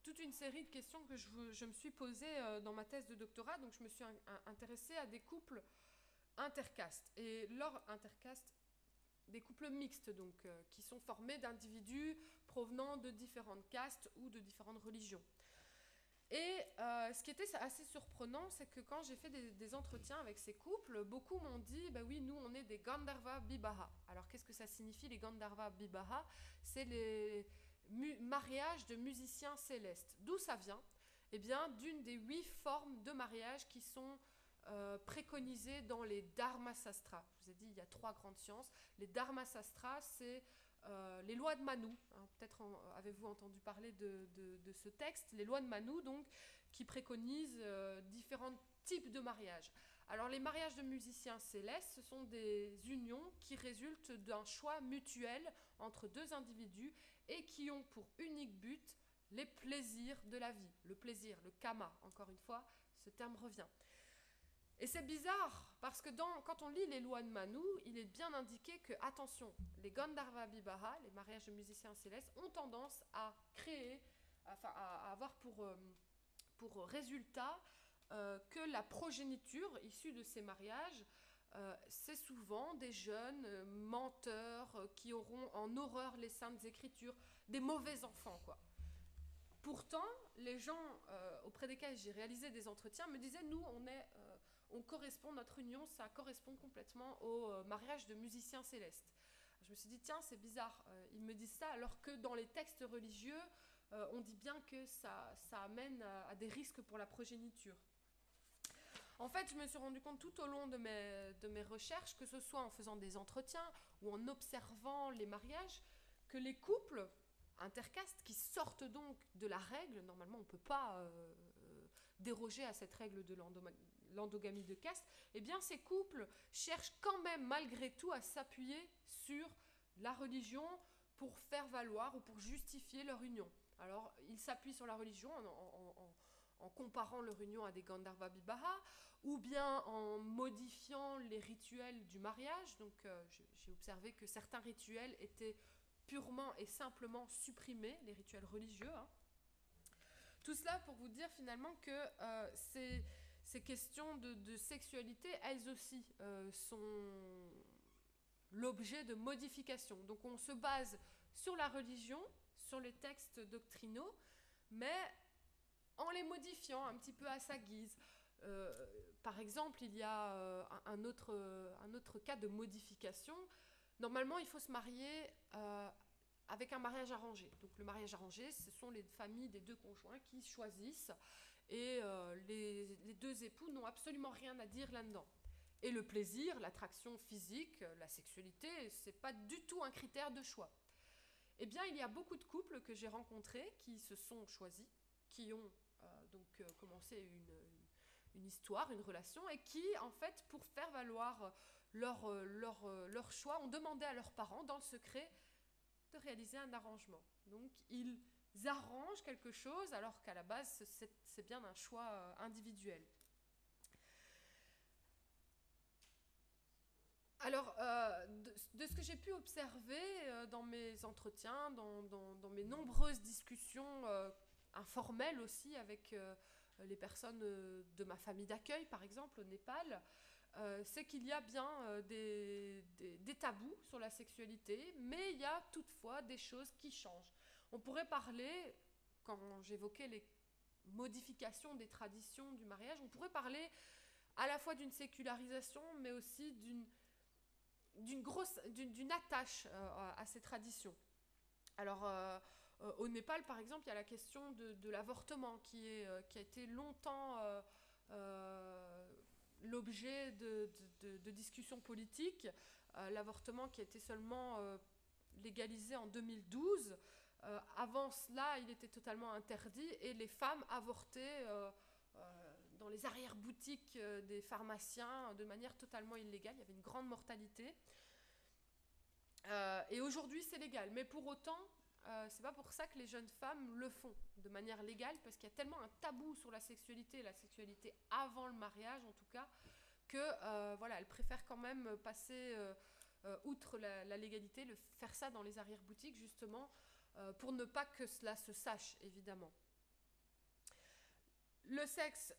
toute une série de questions que je me suis posées dans ma thèse de doctorat. Donc je me suis intéressée à des couples intercastes. Et lors intercastes, des couples mixtes, donc, qui sont formés d'individus provenant de différentes castes ou de différentes religions. Et ce qui était assez surprenant, c'est que quand j'ai fait des entretiens avec ces couples, beaucoup m'ont dit, oui, nous, on est des Gandharva Bibaha. Alors, qu'est-ce que ça signifie, les Gandharva Bibaha? C'est les mariages de musiciens célestes. D'où ça vient? Eh bien, d'une des 8 formes de mariage qui sont préconisées dans les Dharmasastras. Je vous ai dit, il y a 3 grandes sciences. Les Dharmasastras, c'est les lois de Manu. Hein, peut-être avez-vous entendu parler de ce texte. Les lois de Manu, donc, qui préconisent différents types de mariages. Alors, les mariages de musiciens célestes, ce sont des unions qui résultent d'un choix mutuel entre 2 individus et qui ont pour unique but les plaisirs de la vie. Le plaisir, le kama, encore une fois, ce terme revient. Et c'est bizarre, parce que quand on lit les lois de Manu, il est bien indiqué que, attention, les Gandharva Bibaha, les mariages de musiciens célestes, ont tendance à créer, à avoir pour résultat que la progéniture issue de ces mariages, c'est souvent des jeunes menteurs qui auront en horreur les saintes écritures, des mauvais enfants, quoi. Pourtant, les gens auprès desquels j'ai réalisé des entretiens me disaient, nous, on correspond, notre union, ça correspond complètement au mariage de musiciens célestes. Je me suis dit, tiens, c'est bizarre, ils me disent ça, alors que dans les textes religieux, on dit bien que ça amène à des risques pour la progéniture. En fait, je me suis rendu compte tout au long de mes recherches, que ce soit en faisant des entretiens ou en observant les mariages, que les couples intercastes qui sortent donc de la règle, normalement on ne peut pas déroger à cette règle de l'endogamie de caste, eh bien ces couples cherchent quand même malgré tout à s'appuyer sur la religion pour faire valoir ou pour justifier leur union. Alors ils s'appuient sur la religion en comparant leur union à des Gandharva Bibaha, ou bien en modifiant les rituels du mariage. Donc j'ai observé que certains rituels étaient purement et simplement supprimés, les rituels religieux. Hein. Tout cela pour vous dire finalement que ces questions de sexualité, elles aussi, sont l'objet de modifications. Donc on se base sur la religion, sur les textes doctrinaux, mais en les modifiant un petit peu à sa guise. Par exemple, il y a un autre cas de modification. Normalement, il faut se marier avec un mariage arrangé. Donc le mariage arrangé, ce sont les familles des deux conjoints qui choisissent et les deux époux n'ont absolument rien à dire là-dedans. Et le plaisir, l'attraction physique, la sexualité, c'est pas du tout un critère de choix. Eh bien, il y a beaucoup de couples que j'ai rencontrés qui se sont choisis, qui ont commencé une histoire, une relation, et qui, en fait, pour faire valoir leur choix, ont demandé à leurs parents, dans le secret, de réaliser un arrangement. Donc, ils arrangent quelque chose, alors qu'à la base, c'est bien un choix individuel. Alors, de ce que j'ai pu observer dans mes entretiens, dans mes nombreuses discussions informelles aussi avec les personnes de ma famille d'accueil, par exemple, au Népal, c'est qu'il y a bien des tabous sur la sexualité, mais il y a toutefois des choses qui changent. On pourrait parler, quand j'évoquais les modifications des traditions du mariage, on pourrait parler à la fois d'une sécularisation, mais aussi d'une attache à ces traditions. Alors, au Népal, par exemple, il y a la question de l'avortement qui a été longtemps l'objet de discussions politiques. L'avortement qui a été seulement légalisé en 2012. Avant cela, il était totalement interdit et les femmes avortaient dans les arrière-boutiques des pharmaciens de manière totalement illégale. Il y avait une grande mortalité. Et aujourd'hui, c'est légal. Mais pour autant, c'est pas pour ça que les jeunes femmes le font de manière légale, parce qu'il y a tellement un tabou sur la sexualité avant le mariage en tout cas, que voilà, elles préfèrent quand même passer outre la légalité, faire ça dans les arrière-boutiques justement, pour ne pas que cela se sache, évidemment. Le sexe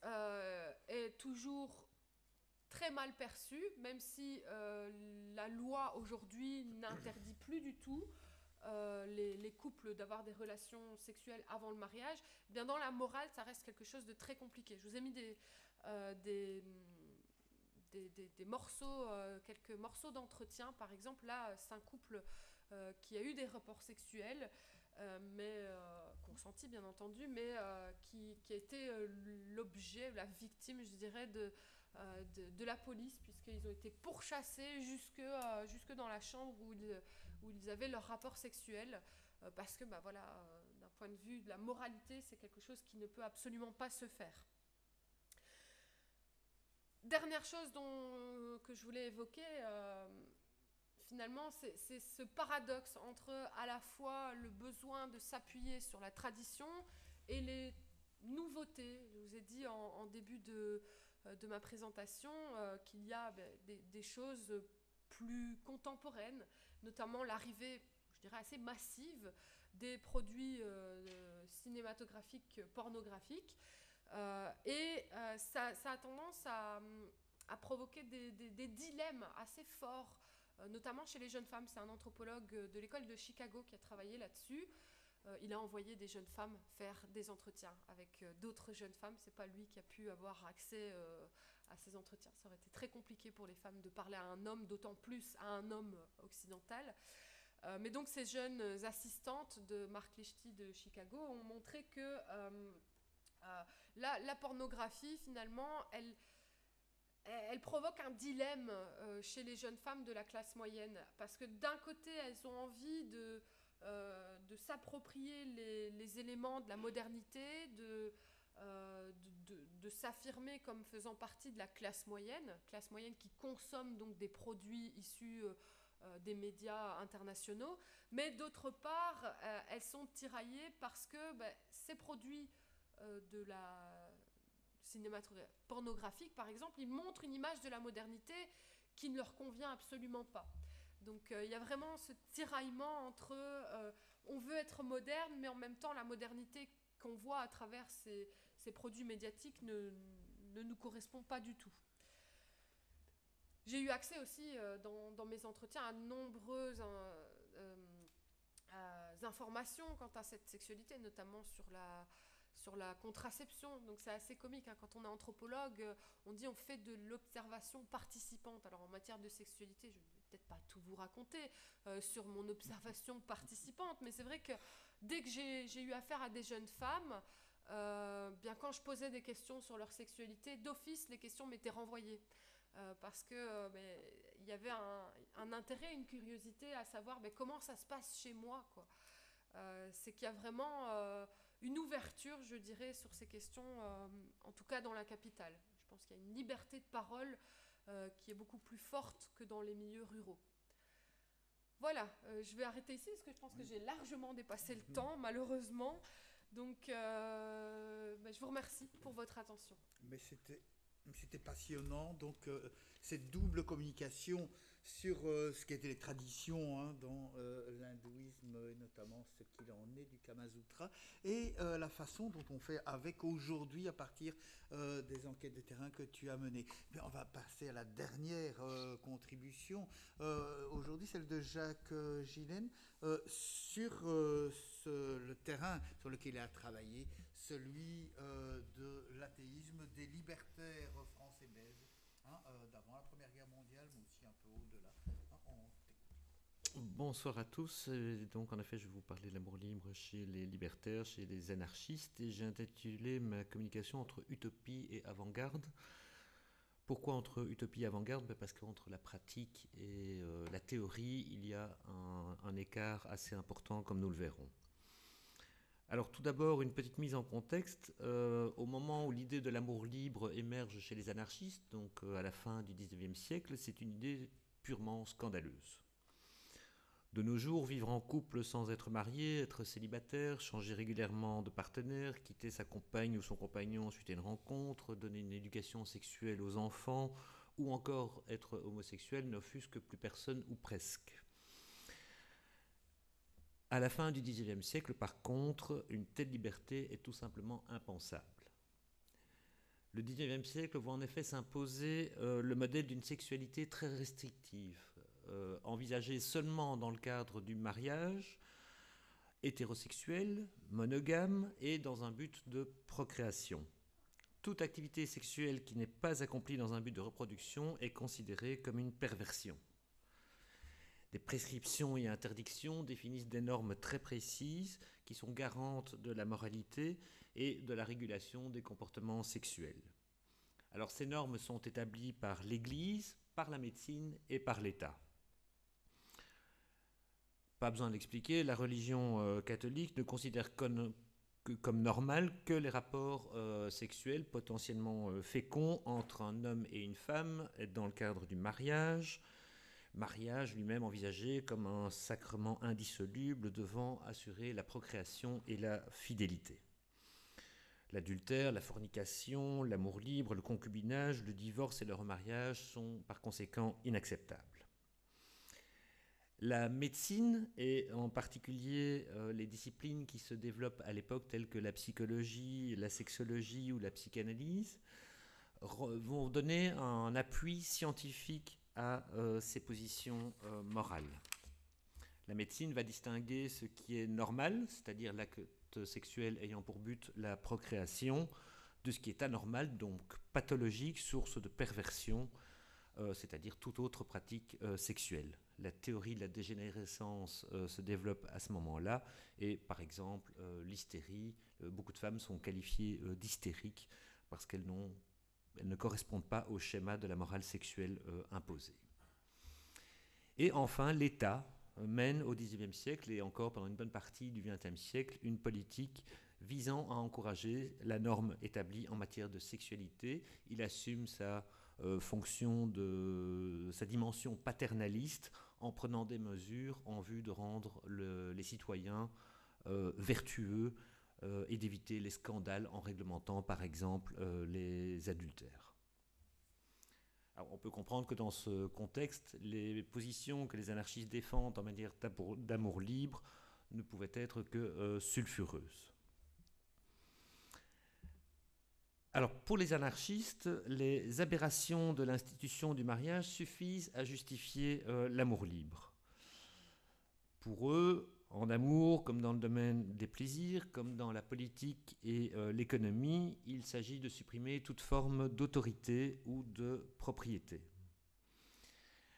est toujours très mal perçu, même si la loi aujourd'hui n'interdit plus du tout les couples d'avoir des relations sexuelles avant le mariage. Bien dans la morale, ça reste quelque chose de très compliqué. Je vous ai mis des morceaux, quelques morceaux d'entretien. Par exemple, là, c'est un couple qui a eu des rapports sexuels, mais consentis bien entendu, mais qui a été l'objet, la victime, je dirais, de la police, puisqu'ils ont été pourchassés jusque dans la chambre où ils avaient leur rapport sexuel, parce que voilà, d'un point de vue de la moralité, c'est quelque chose qui ne peut absolument pas se faire. Dernière chose que je voulais évoquer, finalement, c'est ce paradoxe entre à la fois le besoin de s'appuyer sur la tradition et les nouveautés. Je vous ai dit en début de ma présentation qu'il y a des choses plus contemporaines, notamment l'arrivée, je dirais, assez massive des produits cinématographiques pornographiques. Ça a tendance à provoquer des dilemmes assez forts, notamment chez les jeunes femmes. C'est un anthropologue de l'école de Chicago qui a travaillé là-dessus. Il a envoyé des jeunes femmes faire des entretiens avec d'autres jeunes femmes. C'est pas lui qui a pu avoir accès à ces entretiens. Ça aurait été très compliqué pour les femmes de parler à un homme, d'autant plus à un homme occidental. Mais donc ces jeunes assistantes de Mark Lichty de Chicago ont montré que la pornographie, finalement, elle provoque un dilemme chez les jeunes femmes de la classe moyenne. Parce que d'un côté, elles ont envie de s'approprier les éléments de la modernité, de s'affirmer comme faisant partie de la classe moyenne qui consomme donc des produits issus des médias internationaux. Mais d'autre part, elles sont tiraillées parce que ces produits de la cinématographie pornographique, par exemple, ils montrent une image de la modernité qui ne leur convient absolument pas. Donc il y a vraiment ce tiraillement entre on veut être moderne, mais en même temps la modernité qu'on voit à travers ces produits médiatiques ne nous correspond pas du tout. J'ai eu accès aussi dans mes entretiens à nombreuses informations quant à cette sexualité, notamment sur sur la contraception. Donc c'est assez comique, hein. Quand on est anthropologue, on dit on fait de l'observation participante. Alors en matière de sexualité, je ne vais peut-être pas tout vous raconter sur mon observation participante, mais c'est vrai que dès que j'ai eu affaire à des jeunes femmes, bien quand je posais des questions sur leur sexualité, d'office les questions m'étaient renvoyées. Parce que il y avait un intérêt, une curiosité à savoir comment ça se passe chez moi, quoi. C'est qu'il y a vraiment une ouverture, je dirais, sur ces questions, en tout cas dans la capitale. Je pense qu'il y a une liberté de parole qui est beaucoup plus forte que dans les milieux ruraux. Voilà, je vais arrêter ici parce que je pense que j'ai largement dépassé le temps, malheureusement. Donc, je vous remercie pour votre attention. Mais c'était passionnant. Donc, cette double communication sur ce qu'étaient les traditions, hein, dans l'hindouisme, et notamment ce qu'il en est du Kama Sutra, et la façon dont on fait avec aujourd'hui à partir des enquêtes de terrain que tu as menées. Mais on va passer à la dernière contribution, aujourd'hui celle de Jacques Gillen, sur le terrain sur lequel il a travaillé, celui de l'athéisme des libertaires français-belges, hein, d'avant la Première Guerre mondiale, mais aussi un peu au-delà. Hein, Bonsoir à tous. Donc, en effet, je vais vous parler de l'amour libre chez les libertaires, chez les anarchistes, et j'ai intitulé ma communication entre utopie et avant-garde. Pourquoi entre utopie et avant-garde? Parce qu'entre la pratique et la théorie, il y a un écart assez important, comme nous le verrons. Alors tout d'abord, une petite mise en contexte. Au moment où l'idée de l'amour libre émerge chez les anarchistes, donc à la fin du XIXe siècle, c'est une idée purement scandaleuse. De nos jours, vivre en couple sans être marié, être célibataire, changer régulièrement de partenaire, quitter sa compagne ou son compagnon suite à une rencontre, donner une éducation sexuelle aux enfants, ou encore être homosexuel n'offusque plus personne ou presque. À la fin du XIXe siècle, par contre, une telle liberté est tout simplement impensable. Le XIXe siècle voit en effet s'imposer le modèle d'une sexualité très restrictive, envisagée seulement dans le cadre du mariage, hétérosexuel, monogame et dans un but de procréation. Toute activité sexuelle qui n'est pas accomplie dans un but de reproduction est considérée comme une perversion. Des prescriptions et interdictions définissent des normes très précises qui sont garantes de la moralité et de la régulation des comportements sexuels. Alors ces normes sont établies par l'Église, par la médecine et par l'État. Pas besoin d'expliquer, la religion catholique ne considère comme normal que les rapports sexuels potentiellement féconds entre un homme et une femme dans le cadre du mariage lui-même envisagé comme un sacrement indissoluble devant assurer la procréation et la fidélité. L'adultère, la fornication, l'amour libre, le concubinage, le divorce et le remariage sont par conséquent inacceptables. La médecine, et en particulier les disciplines qui se développent à l'époque telles que la psychologie, la sexologie ou la psychanalyse, vont donner un appui scientifique à ces positions morales. La médecine va distinguer ce qui est normal, c'est-à-dire l'acte sexuel ayant pour but la procréation, de ce qui est anormal, donc pathologique, source de perversion, c'est-à-dire toute autre pratique sexuelle. La théorie de la dégénérescence se développe à ce moment-là, et par exemple l'hystérie, beaucoup de femmes sont qualifiées d'hystériques parce qu'elles ne correspondent pas au schéma de la morale sexuelle imposée. Et enfin, l'État mène au XIXe siècle et encore pendant une bonne partie du XXe siècle une politique visant à encourager la norme établie en matière de sexualité. Il assume sa fonction sa dimension paternaliste en prenant des mesures en vue de rendre les citoyens vertueux et d'éviter les scandales en réglementant par exemple les adultères. Alors, on peut comprendre que dans ce contexte, les positions que les anarchistes défendent en matière d'amour libre ne pouvaient être que sulfureuses. Alors, pour les anarchistes, les aberrations de l'institution du mariage suffisent à justifier l'amour libre. Pour eux, En amour, comme dans le domaine des plaisirs, comme dans la politique et l'économie, il s'agit de supprimer toute forme d'autorité ou de propriété.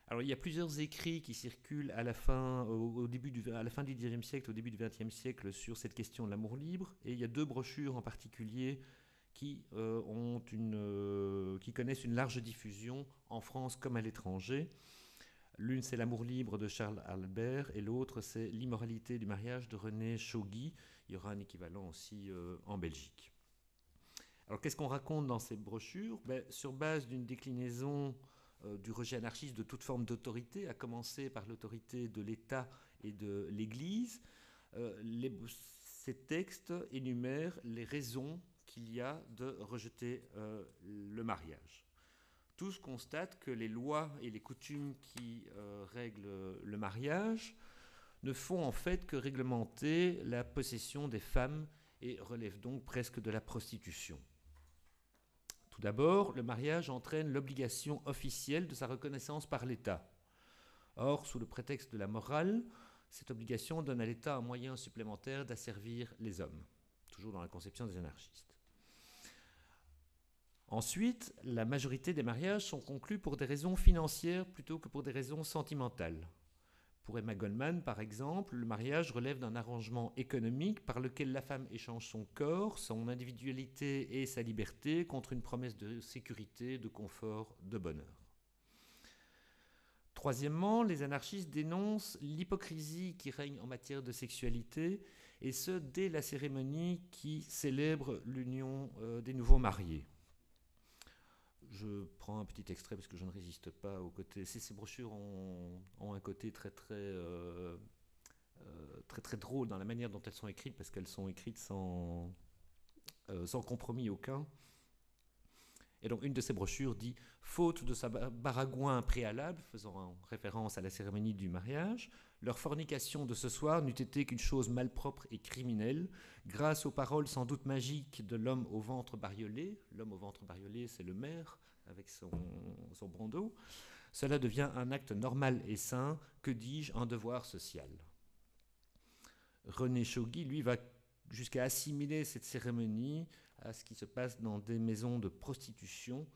Alors, il y a plusieurs écrits qui circulent à la fin, à la fin du XIXe siècle, au début du XXe siècle, sur cette question de l'amour libre. Et il y a 2 brochures en particulier qui connaissent une large diffusion en France comme à l'étranger. L'une, c'est L'amour libre de Charles Albert, et l'autre, c'est L'immoralité du mariage de René Chaugy. Il y aura un équivalent aussi en Belgique. Alors, qu'est-ce qu'on raconte dans ces brochures ? Sur base d'une déclinaison du rejet anarchiste de toute forme d'autorité, à commencer par l'autorité de l'État et de l'Église, ces textes énumèrent les raisons qu'il y a de rejeter le mariage. Tous constatent que les lois et les coutumes qui règlent le mariage ne font en fait que réglementer la possession des femmes et relèvent donc presque de la prostitution. Tout d'abord, le mariage entraîne l'obligation officielle de sa reconnaissance par l'État. Or, sous le prétexte de la morale, cette obligation donne à l'État un moyen supplémentaire d'asservir les hommes, toujours dans la conception des anarchistes. Ensuite, la majorité des mariages sont conclus pour des raisons financières plutôt que pour des raisons sentimentales. Pour Emma Goldman, par exemple, le mariage relève d'un arrangement économique par lequel la femme échange son corps, son individualité et sa liberté contre une promesse de sécurité, de confort, de bonheur. Troisièmement, les anarchistes dénoncent l'hypocrisie qui règne en matière de sexualité, et ce, dès la cérémonie qui célèbre l'union des nouveaux mariés. Je prends un petit extrait parce que je ne résiste pas au côté. Ces brochures ont un côté très drôle dans la manière dont elles sont écrites, parce qu'elles sont écrites sans compromis aucun. Et donc une de ces brochures dit « Faute de sa baragouin préalable », faisant référence à la cérémonie du mariage, leur fornication de ce soir n'eût été qu'une chose malpropre et criminelle, grâce aux paroles sans doute magiques de l'homme au ventre bariolé. L'homme au ventre bariolé, c'est le maire avec son bandeau. Cela devient un acte normal et sain, que dis-je, un devoir social. René Chaugy, lui, va jusqu'à assimiler cette cérémonie à ce qui se passe dans des maisons de prostitution.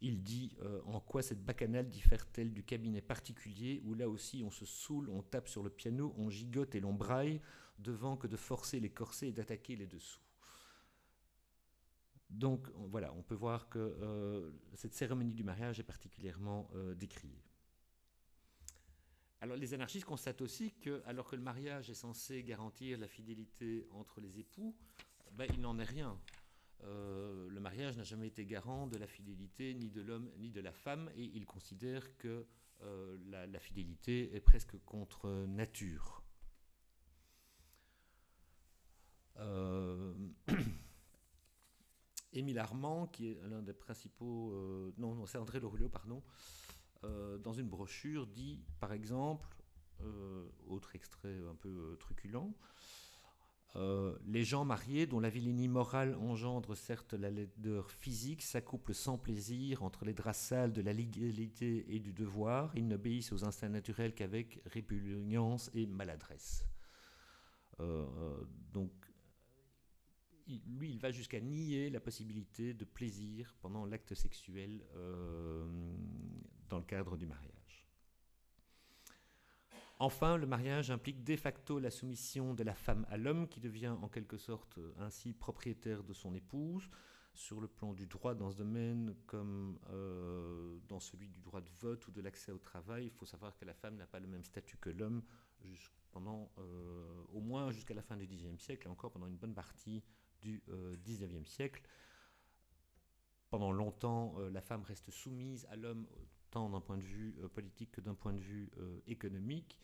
Il dit en quoi cette bacchanale diffère-t-elle du cabinet particulier où là aussi on se saoule, on tape sur le piano, on gigote et l'on braille devant que de forcer les corsets et d'attaquer les dessous. Donc voilà, on peut voir que cette cérémonie du mariage est particulièrement décriée. Alors les anarchistes constatent aussi que, alors que le mariage est censé garantir la fidélité entre les époux, il n'en est rien. Le mariage n'a jamais été garant de la fidélité ni de l'homme ni de la femme, et ils considèrent que la fidélité est presque contre nature. Émile Armand, qui est l'un des principaux... non, c'est André Loriot, pardon, dans une brochure, dit, par exemple, autre extrait un peu truculent, les gens mariés, dont la vilainie morale engendre certes la laideur physique, s'accouplent sans plaisir entre les draps sales de la légalité et du devoir. Ils n'obéissent aux instincts naturels qu'avec répugnance et maladresse. Donc, lui, il va jusqu'à nier la possibilité de plaisir pendant l'acte sexuel dans le cadre du mariage. Enfin, le mariage implique de facto la soumission de la femme à l'homme, qui devient en quelque sorte ainsi propriétaire de son épouse, sur le plan du droit dans ce domaine comme dans celui du droit de vote ou de l'accès au travail. Il faut savoir que la femme n'a pas le même statut que l'homme au moins jusqu'à la fin du Xe siècle, et encore pendant une bonne partie du XIXe siècle. Pendant longtemps, la femme reste soumise à l'homme, tant d'un point de vue politique que d'un point de vue économique.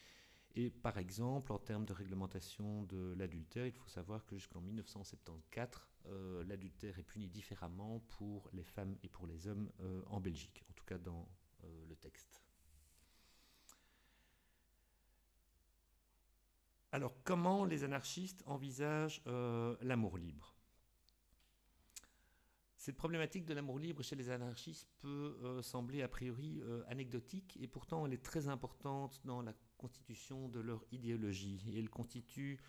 Et par exemple, en termes de réglementation de l'adultère, il faut savoir que jusqu'en 1974, l'adultère est puni différemment pour les femmes et pour les hommes en Belgique, en tout cas dans le texte. Alors, comment les anarchistes envisagent l'amour libre ? Cette problématique de l'amour libre chez les anarchistes peut sembler a priori anecdotique, et pourtant elle est très importante dans la constitution de leur idéologie. Et elle constitue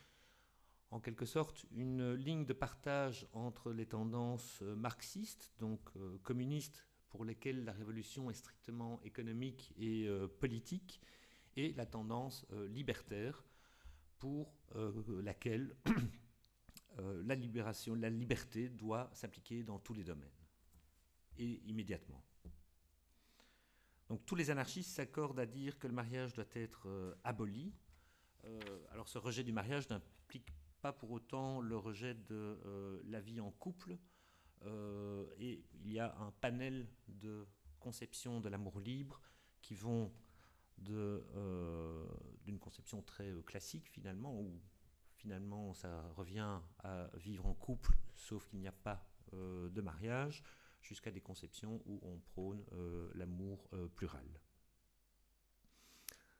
en quelque sorte une ligne de partage entre les tendances marxistes, donc communistes, pour lesquelles la révolution est strictement économique et politique, et la tendance libertaire, pour laquelle la liberté doit s'appliquer dans tous les domaines, et immédiatement. Donc tous les anarchistes s'accordent à dire que le mariage doit être aboli. Alors ce rejet du mariage n'implique pas pour autant le rejet de la vie en couple, et il y a un panel de conceptions de l'amour libre qui vont d'une conception très classique finalement, où finalement ça revient à vivre en couple sauf qu'il n'y a pas de mariage, jusqu'à des conceptions où on prône l'amour plural.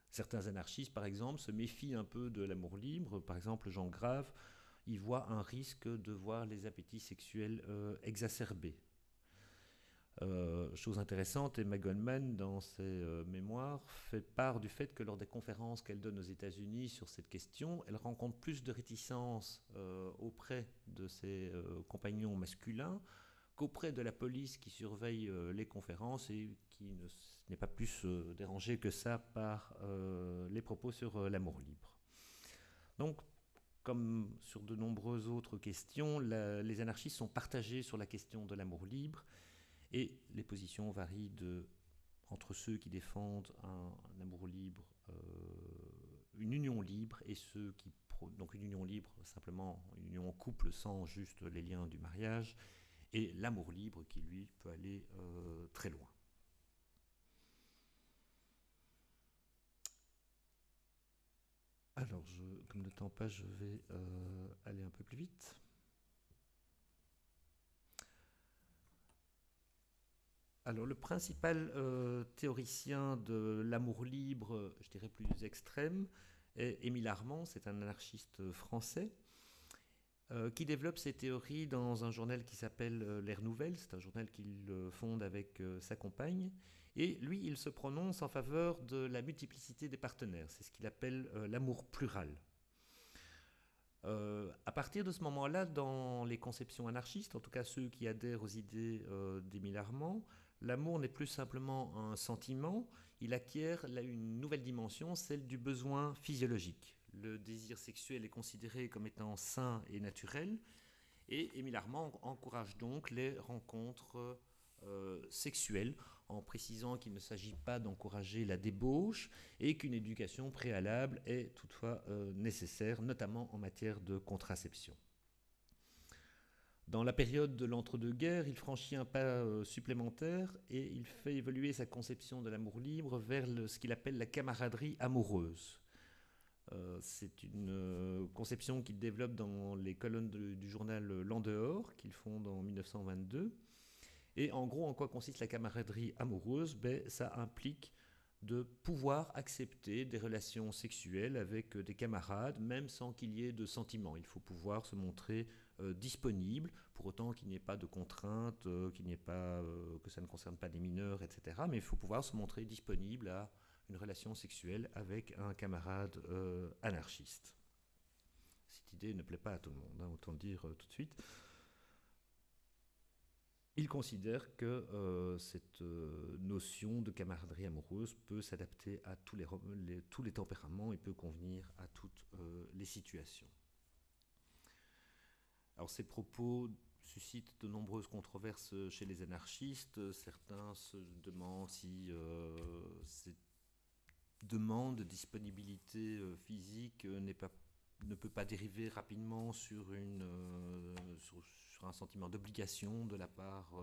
Certains anarchistes, par exemple, se méfient un peu de l'amour libre. Par exemple, Jean Grave, il voit un risque de voir les appétits sexuels exacerbés. Chose intéressante, Emma Goldman, dans ses mémoires, fait part du fait que lors des conférences qu'elle donne aux États-Unis sur cette question, elle rencontre plus de réticence auprès de ses compagnons masculins qu'auprès de la police qui surveille les conférences et qui n'est pas plus dérangée que ça par les propos sur l'amour libre. Donc, comme sur de nombreuses autres questions, les anarchistes sont partagés sur la question de l'amour libre, et les positions varient entre ceux qui défendent un amour libre, une union libre, et ceux qui donc une union libre, simplement une union en couple sans juste les liens du mariage, et l'amour libre qui, lui, peut aller très loin. Alors, comme le temps passe, je vais aller un peu plus vite. Alors, le principal théoricien de l'amour libre, je dirais plus extrême, est Émile Armand. C'est un anarchiste français qui développe ses théories dans un journal qui s'appelle L'Ère Nouvelle. C'est un journal qu'il fonde avec sa compagne. Et lui, il se prononce en faveur de la multiplicité des partenaires. C'est ce qu'il appelle l'amour plural. À partir de ce moment-là, dans les conceptions anarchistes, en tout cas ceux qui adhèrent aux idées d'Émile Armand, l'amour n'est plus simplement un sentiment, il acquiert une nouvelle dimension, celle du besoin physiologique. Le désir sexuel est considéré comme étant sain et naturel, et Émile Armand encourage donc les rencontres sexuelles, en précisant qu'il ne s'agit pas d'encourager la débauche et qu'une éducation préalable est toutefois nécessaire, notamment en matière de contraception. Dans la période de l'entre-deux-guerres, il franchit un pas supplémentaire et il fait évoluer sa conception de l'amour libre vers ce qu'il appelle la camaraderie amoureuse. C'est une conception qu'il développe dans les colonnes du journal L'En dehors, qu'il fonde en 1922. Et en gros, en quoi consiste la camaraderie amoureuse ? Ça implique de pouvoir accepter des relations sexuelles avec des camarades, même sans qu'il y ait de sentiments. Il faut pouvoir se montrer disponible, pour autant qu'il n'y ait pas de contraintes, que ça ne concerne pas des mineurs, etc. Mais il faut pouvoir se montrer disponible à une relation sexuelle avec un camarade anarchiste. Cette idée ne plaît pas à tout le monde, autant le dire tout de suite. Il considère que cette notion de camaraderie amoureuse peut s'adapter à tous les tempéraments et peut convenir à toutes les situations. Alors ces propos suscitent de nombreuses controverses chez les anarchistes. Certains se demandent si cette demande de disponibilité physique ne peut pas dériver rapidement sur un sentiment d'obligation de la part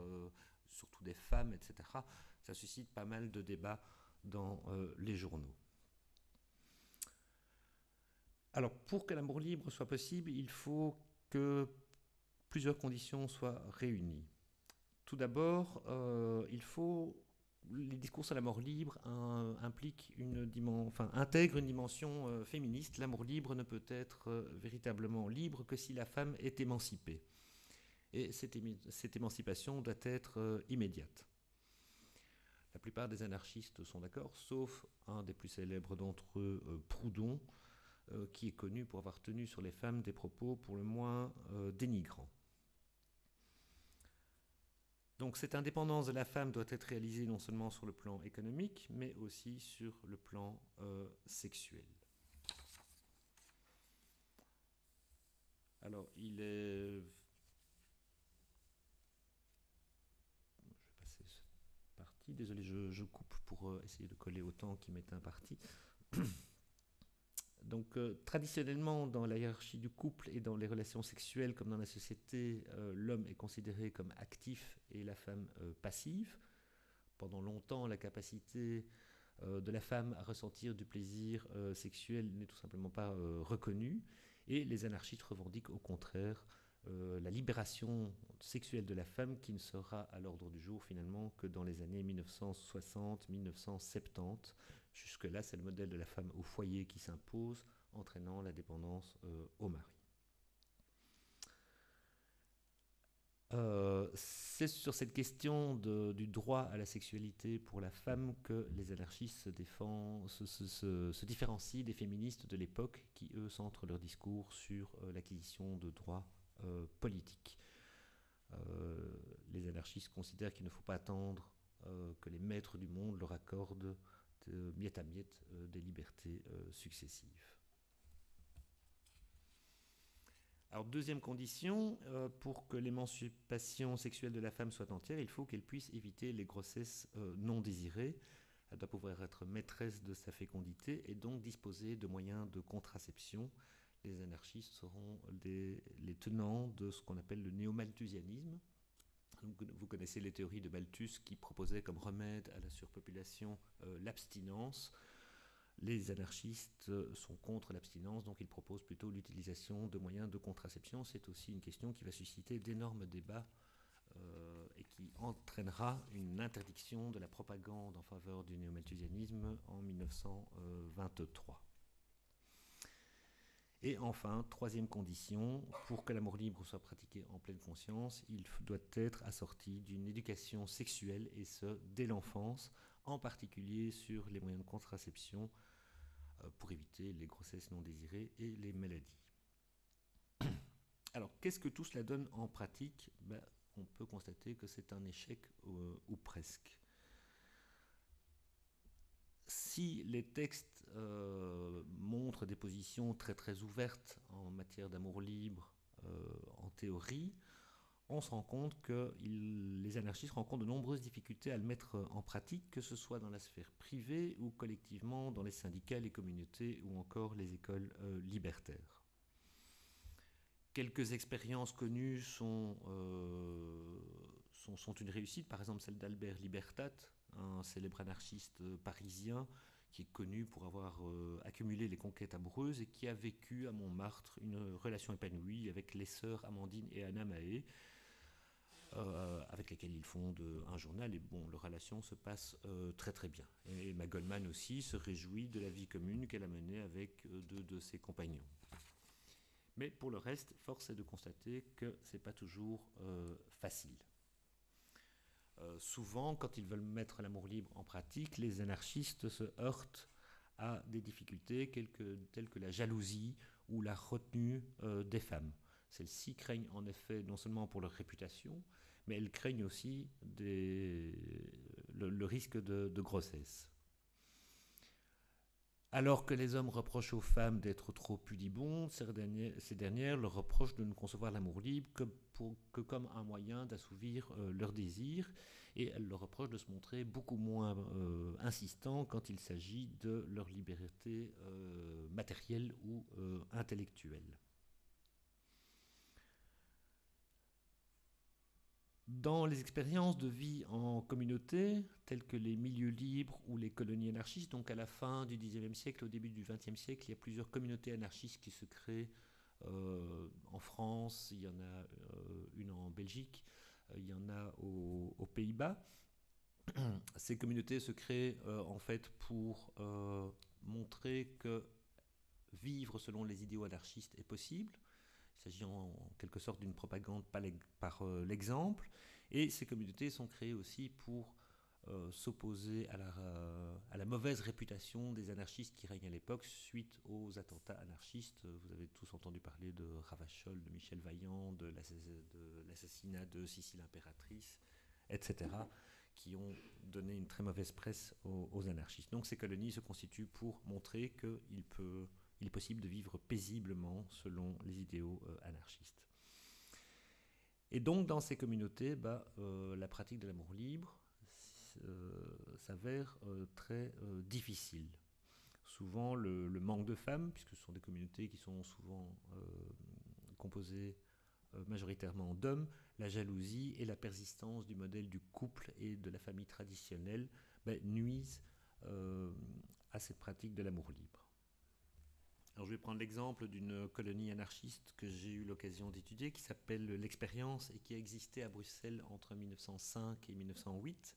surtout des femmes, etc. Ça suscite pas mal de débats dans les journaux. Alors, pour que l'amour libre soit possible, il faut que plusieurs conditions soient réunies. Tout d'abord, les discours sur l'amour libre intègrent une dimension féministe. L'amour libre ne peut être véritablement libre que si la femme est émancipée. Et cette émancipation doit être immédiate. La plupart des anarchistes sont d'accord, sauf un des plus célèbres d'entre eux, Proudhon, qui est connu pour avoir tenu sur les femmes des propos pour le moins dénigrants. Donc cette indépendance de la femme doit être réalisée non seulement sur le plan économique, mais aussi sur le plan sexuel. Alors il est... Je vais passer cette partie. Désolé, je coupe pour essayer de coller au temps qui m'est imparti. Donc, traditionnellement, dans la hiérarchie du couple et dans les relations sexuelles, comme dans la société, l'homme est considéré comme actif et la femme passive. Pendant longtemps, la capacité de la femme à ressentir du plaisir sexuel n'est tout simplement pas reconnue. Et les anarchistes revendiquent au contraire la libération sexuelle de la femme, qui ne sera à l'ordre du jour finalement que dans les années 1960-1970. Jusque-là, c'est le modèle de la femme au foyer qui s'impose, entraînant la dépendance au mari. C'est sur cette question du droit à la sexualité pour la femme que les anarchistes se différencient des féministes de l'époque, qui eux centrent leur discours sur l'acquisition de droits politiques. Les anarchistes considèrent qu'il ne faut pas attendre que les maîtres du monde leur accordent miette à miette des libertés successives. Alors, deuxième condition, pour que l'émancipation sexuelle de la femme soit entière, il faut qu'elle puisse éviter les grossesses non désirées. Elle doit pouvoir être maîtresse de sa fécondité et donc disposer de moyens de contraception. Les anarchistes seront les tenants de ce qu'on appelle le néo-malthusianisme. Vous connaissez les théories de Malthus qui proposaient comme remède à la surpopulation l'abstinence. Les anarchistes sont contre l'abstinence, donc ils proposent plutôt l'utilisation de moyens de contraception. C'est aussi une question qui va susciter d'énormes débats et qui entraînera une interdiction de la propagande en faveur du néo-malthusianisme en 1923. Et enfin, troisième condition, pour que l'amour libre soit pratiqué en pleine conscience, il doit être assorti d'une éducation sexuelle, et ce, dès l'enfance, en particulier sur les moyens de contraception pour éviter les grossesses non désirées et les maladies. Alors, qu'est-ce que tout cela donne en pratique ? On peut constater que c'est un échec ou presque. Si les textes montrent des positions très très ouvertes en matière d'amour libre en théorie, on se rend compte que les anarchistes rencontrent de nombreuses difficultés à le mettre en pratique, que ce soit dans la sphère privée ou collectivement dans les syndicats, les communautés ou encore les écoles libertaires. Quelques expériences connues sont une réussite, par exemple celle d'Albert Libertat, un célèbre anarchiste parisien qui est connu pour avoir accumulé les conquêtes amoureuses et qui a vécu à Montmartre une relation épanouie avec les sœurs Amandine et Anna Mahé, avec lesquelles ils fondent un journal, et bon, leur relation se passe très très bien. Et Emma Goldman aussi se réjouit de la vie commune qu'elle a menée avec deux de ses compagnons. Mais pour le reste, force est de constater que ce n'est pas toujours facile. Souvent, quand ils veulent mettre l'amour libre en pratique, les anarchistes se heurtent à des difficultés telles que la jalousie ou la retenue des femmes. Celles-ci craignent en effet non seulement pour leur réputation, mais elles craignent aussi le risque de grossesse. Alors que les hommes reprochent aux femmes d'être trop pudibondes, ces dernières leur reprochent de ne concevoir l'amour libre que comme un moyen d'assouvir leurs désirs, et elles leur reprochent de se montrer beaucoup moins insistants quand il s'agit de leur liberté matérielle ou intellectuelle. Dans les expériences de vie en communauté, telles que les milieux libres ou les colonies anarchistes, donc à la fin du XIXe siècle, au début du XXe siècle, il y a plusieurs communautés anarchistes qui se créent en France, il y en a une en Belgique, il y en a aux Pays-Bas. Ces communautés se créent en fait pour montrer que vivre selon les idéaux anarchistes est possible. Il s'agit en quelque sorte d'une propagande par l'exemple. Et ces communautés sont créées aussi pour s'opposer à la mauvaise réputation des anarchistes qui règnent à l'époque suite aux attentats anarchistes. Vous avez tous entendu parler de Ravachol, de Michel Vaillant, de l'assassinat de Sissi l'impératrice, etc., qui ont donné une très mauvaise presse aux anarchistes. Donc ces colonies se constituent pour montrer qu'il est possible de vivre paisiblement selon les idéaux anarchistes. Et donc dans ces communautés, la pratique de l'amour libre s'avère très difficile. Souvent le manque de femmes, puisque ce sont des communautés qui sont souvent composées majoritairement d'hommes, la jalousie et la persistance du modèle du couple et de la famille traditionnelle nuisent à cette pratique de l'amour libre. Alors je vais prendre l'exemple d'une colonie anarchiste que j'ai eu l'occasion d'étudier, qui s'appelle l'Expérience et qui a existé à Bruxelles entre 1905 et 1908.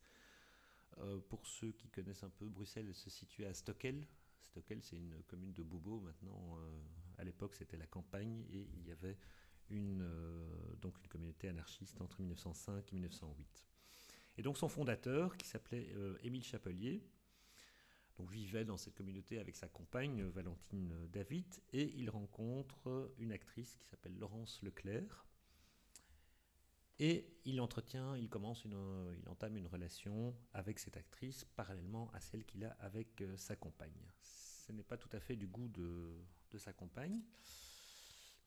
Pour ceux qui connaissent un peu, Bruxelles se situe à Stockel. Stockel, c'est une commune de bobos maintenant. À l'époque, c'était la campagne et il y avait donc une communauté anarchiste entre 1905 et 1908. Et donc son fondateur, qui s'appelait Émile Chapelier, donc vivait dans cette communauté avec sa compagne Valentine David, et il rencontre une actrice qui s'appelle Laurence Leclerc. Et il entame une relation avec cette actrice parallèlement à celle qu'il a avec sa compagne. Ce n'est pas tout à fait du goût de sa compagne,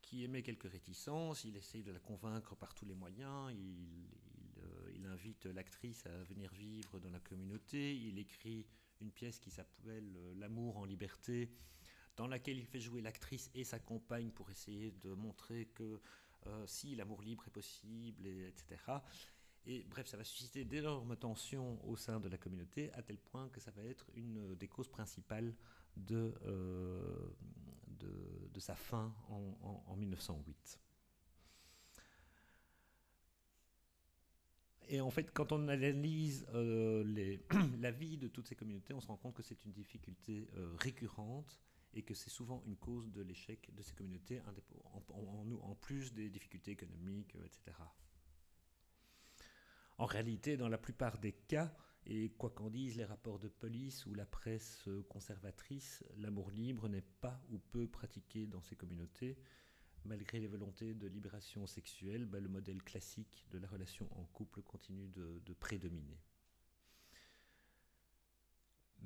qui émet quelques réticences. Il essaye de la convaincre par tous les moyens. Il invite l'actrice à venir vivre dans la communauté. Il écrit une pièce qui s'appelle L'amour en liberté, dans laquelle il fait jouer l'actrice et sa compagne pour essayer de montrer que si l'amour libre est possible, etc. Et bref, ça va susciter d'énormes tensions au sein de la communauté, à tel point que ça va être une des causes principales de sa fin en 1908. Et en fait, quand on analyse la vie de toutes ces communautés, on se rend compte que c'est une difficulté récurrente et que c'est souvent une cause de l'échec de ces communautés, en plus des difficultés économiques, etc. En réalité, dans la plupart des cas, et quoi qu'en disent les rapports de police ou la presse conservatrice, l'amour libre n'est pas ou peu pratiqué dans ces communautés. Malgré les volontés de libération sexuelle, le modèle classique de la relation en couple continue de prédominer.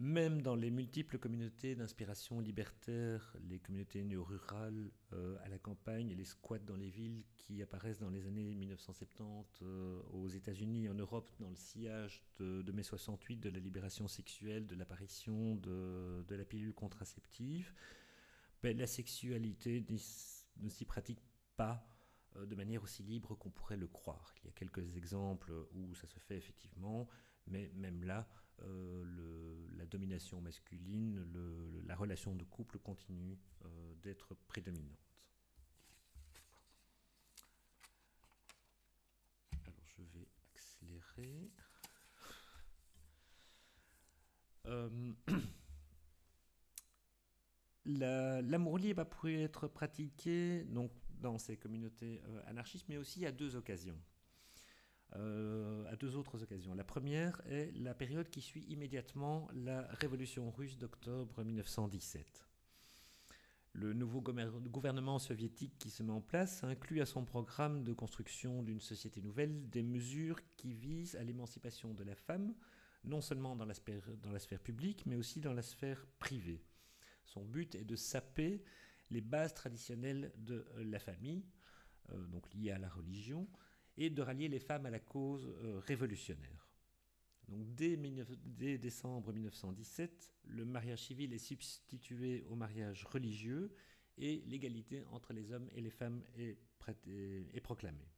Même dans les multiples communautés d'inspiration libertaire, les communautés néo-rurales à la campagne et les squats dans les villes qui apparaissent dans les années 1970 aux États-Unis et en Europe dans le sillage de mai 68, de la libération sexuelle, de l'apparition de la pilule contraceptive, la sexualité ne s'y pratique pas de manière aussi libre qu'on pourrait le croire. Il y a quelques exemples où ça se fait effectivement, mais même là, la domination masculine, la relation de couple continue d'être prédominante. Alors je vais accélérer. L'amour libre a pu être pratiqué donc, dans ces communautés anarchistes, mais aussi à deux occasions. À deux autres occasions. La première est la période qui suit immédiatement la révolution russe d'octobre 1917. Le nouveau gouvernement soviétique qui se met en place inclut à son programme de construction d'une société nouvelle des mesures qui visent à l'émancipation de la femme, non seulement dans la sphère publique, mais aussi dans la sphère privée. Son but est de saper les bases traditionnelles de la famille, donc liées à la religion, et de rallier les femmes à la cause révolutionnaire. Donc, dès décembre 1917, le mariage civil est substitué au mariage religieux et l'égalité entre les hommes et les femmes est proclamée.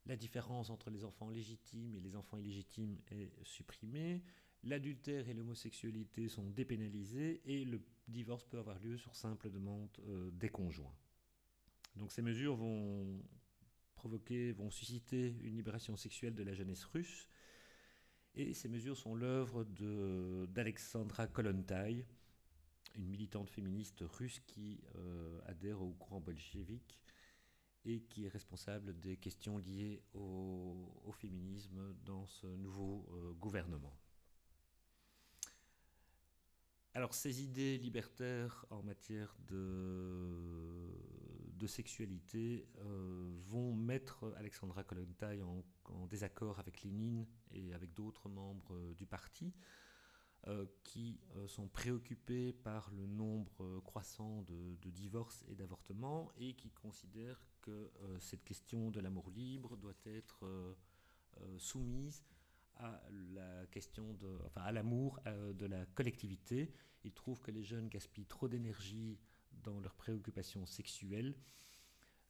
La différence entre les enfants légitimes et les enfants illégitimes est supprimée. L'adultère et l'homosexualité sont dépénalisés et le divorce peut avoir lieu sur simple demande des conjoints. Donc ces mesures vont susciter une libération sexuelle de la jeunesse russe, et ces mesures sont l'œuvre d'Alexandra Kollontai, une militante féministe russe qui adhère au courant bolchevique et qui est responsable des questions liées au féminisme dans ce nouveau gouvernement. Alors ces idées libertaires en matière de sexualité vont mettre Alexandra Kollontai en désaccord avec Lénine et avec d'autres membres du parti qui sont préoccupés par le nombre croissant de divorces et d'avortements et qui considèrent que cette question de l'amour libre doit être soumise à la question à l'amour de la collectivité. Ils trouvent que les jeunes gaspillent trop d'énergie dans leurs préoccupations sexuelles,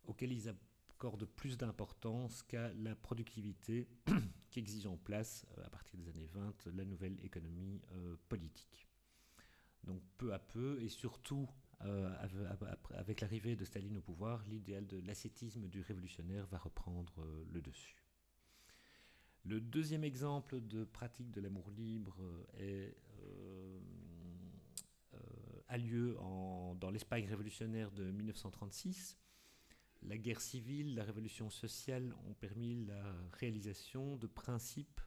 auxquelles ils accordent plus d'importance qu'à la productivité qu'exige en place, à partir des années 20, la nouvelle économie politique. Donc peu à peu, et surtout avec l'arrivée de Staline au pouvoir, l'idéal de l'ascétisme du révolutionnaire va reprendre le dessus. Le deuxième exemple de pratique de l'amour libre a lieu dans l'Espagne révolutionnaire de 1936. La guerre civile, la révolution sociale ont permis la réalisation de principes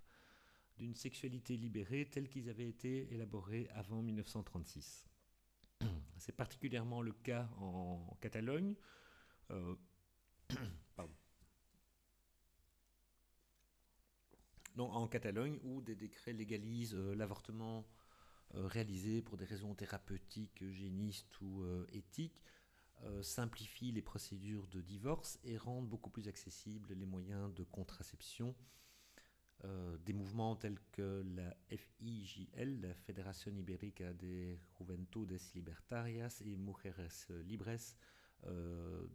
d'une sexualité libérée tels qu'ils avaient été élaborés avant 1936. C'est particulièrement le cas en Catalogne. En Catalogne, où des décrets légalisent l'avortement réalisé pour des raisons thérapeutiques, eugénistes ou éthiques, simplifient les procédures de divorce et rendent beaucoup plus accessibles les moyens de contraception. Des mouvements tels que la FIJL, la Fédération Ibérica de Juventudes Libertarias, et Mujeres Libres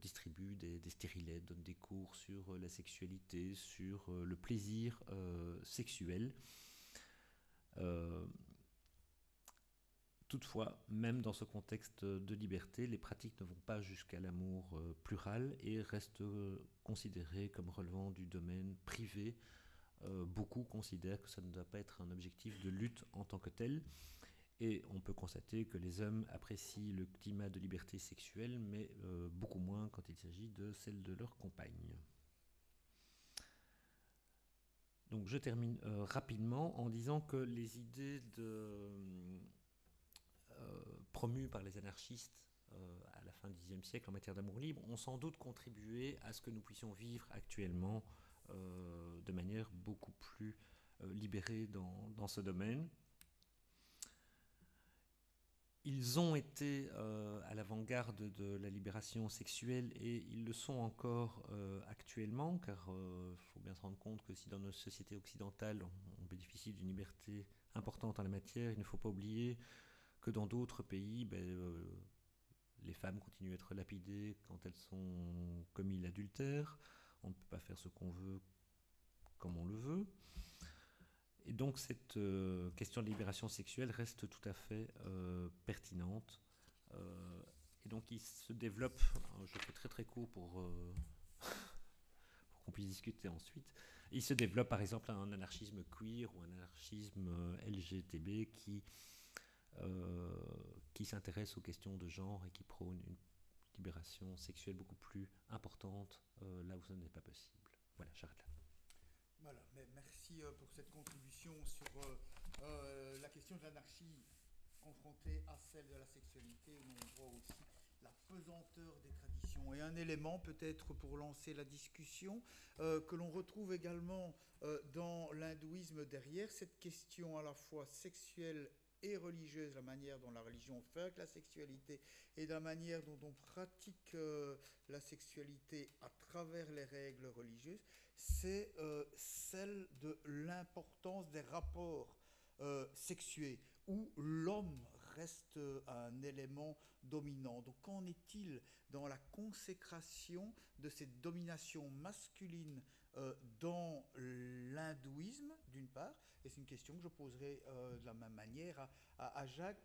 distribuent des stérilets, donnent des cours sur la sexualité, sur le plaisir sexuel. Toutefois, même dans ce contexte de liberté, les pratiques ne vont pas jusqu'à l'amour plural et restent considérées comme relevant du domaine privé. Beaucoup considèrent que ça ne doit pas être un objectif de lutte en tant que tel. Et on peut constater que les hommes apprécient le climat de liberté sexuelle, mais beaucoup moins quand il s'agit de celle de leur compagne. Donc je termine rapidement en disant que les idées promues par les anarchistes à la fin du Xe siècle en matière d'amour libre ont sans doute contribué à ce que nous puissions vivre actuellement de manière beaucoup plus libérée dans ce domaine. Ils ont été à l'avant-garde de la libération sexuelle et ils le sont encore actuellement, car il faut bien se rendre compte que si dans nos sociétés occidentales on bénéficie d'une liberté importante en la matière, il ne faut pas oublier que dans d'autres pays, les femmes continuent à être lapidées quand elles sont commis l'adultère. On ne peut pas faire ce qu'on veut comme on le veut. Et donc cette question de libération sexuelle reste tout à fait pertinente. Et donc il se développe, je fais très très court pour qu'on puisse discuter ensuite, il se développe par exemple un anarchisme queer ou un anarchisme LGTB qui s'intéresse aux questions de genre et qui prône une libération sexuelle beaucoup plus importante là où ce n'est pas possible. Voilà, j'arrête là. Voilà, mais merci pour cette contribution sur la question de l'anarchie confrontée à celle de la sexualité, où on voit aussi la pesanteur des traditions. Et un élément peut-être pour lancer la discussion que l'on retrouve également dans l'hindouisme derrière, cette question à la fois sexuelle et religieuse, la manière dont la religion fait avec la sexualité et la manière dont on pratique la sexualité à travers les règles religieuses, c'est celle de l'importance des rapports sexués, où l'homme reste un élément dominant. Donc qu'en est-il dans la consécration de cette domination masculine dans l'hindouisme, d'une part, et c'est une question que je poserai de la même manière à Jacques,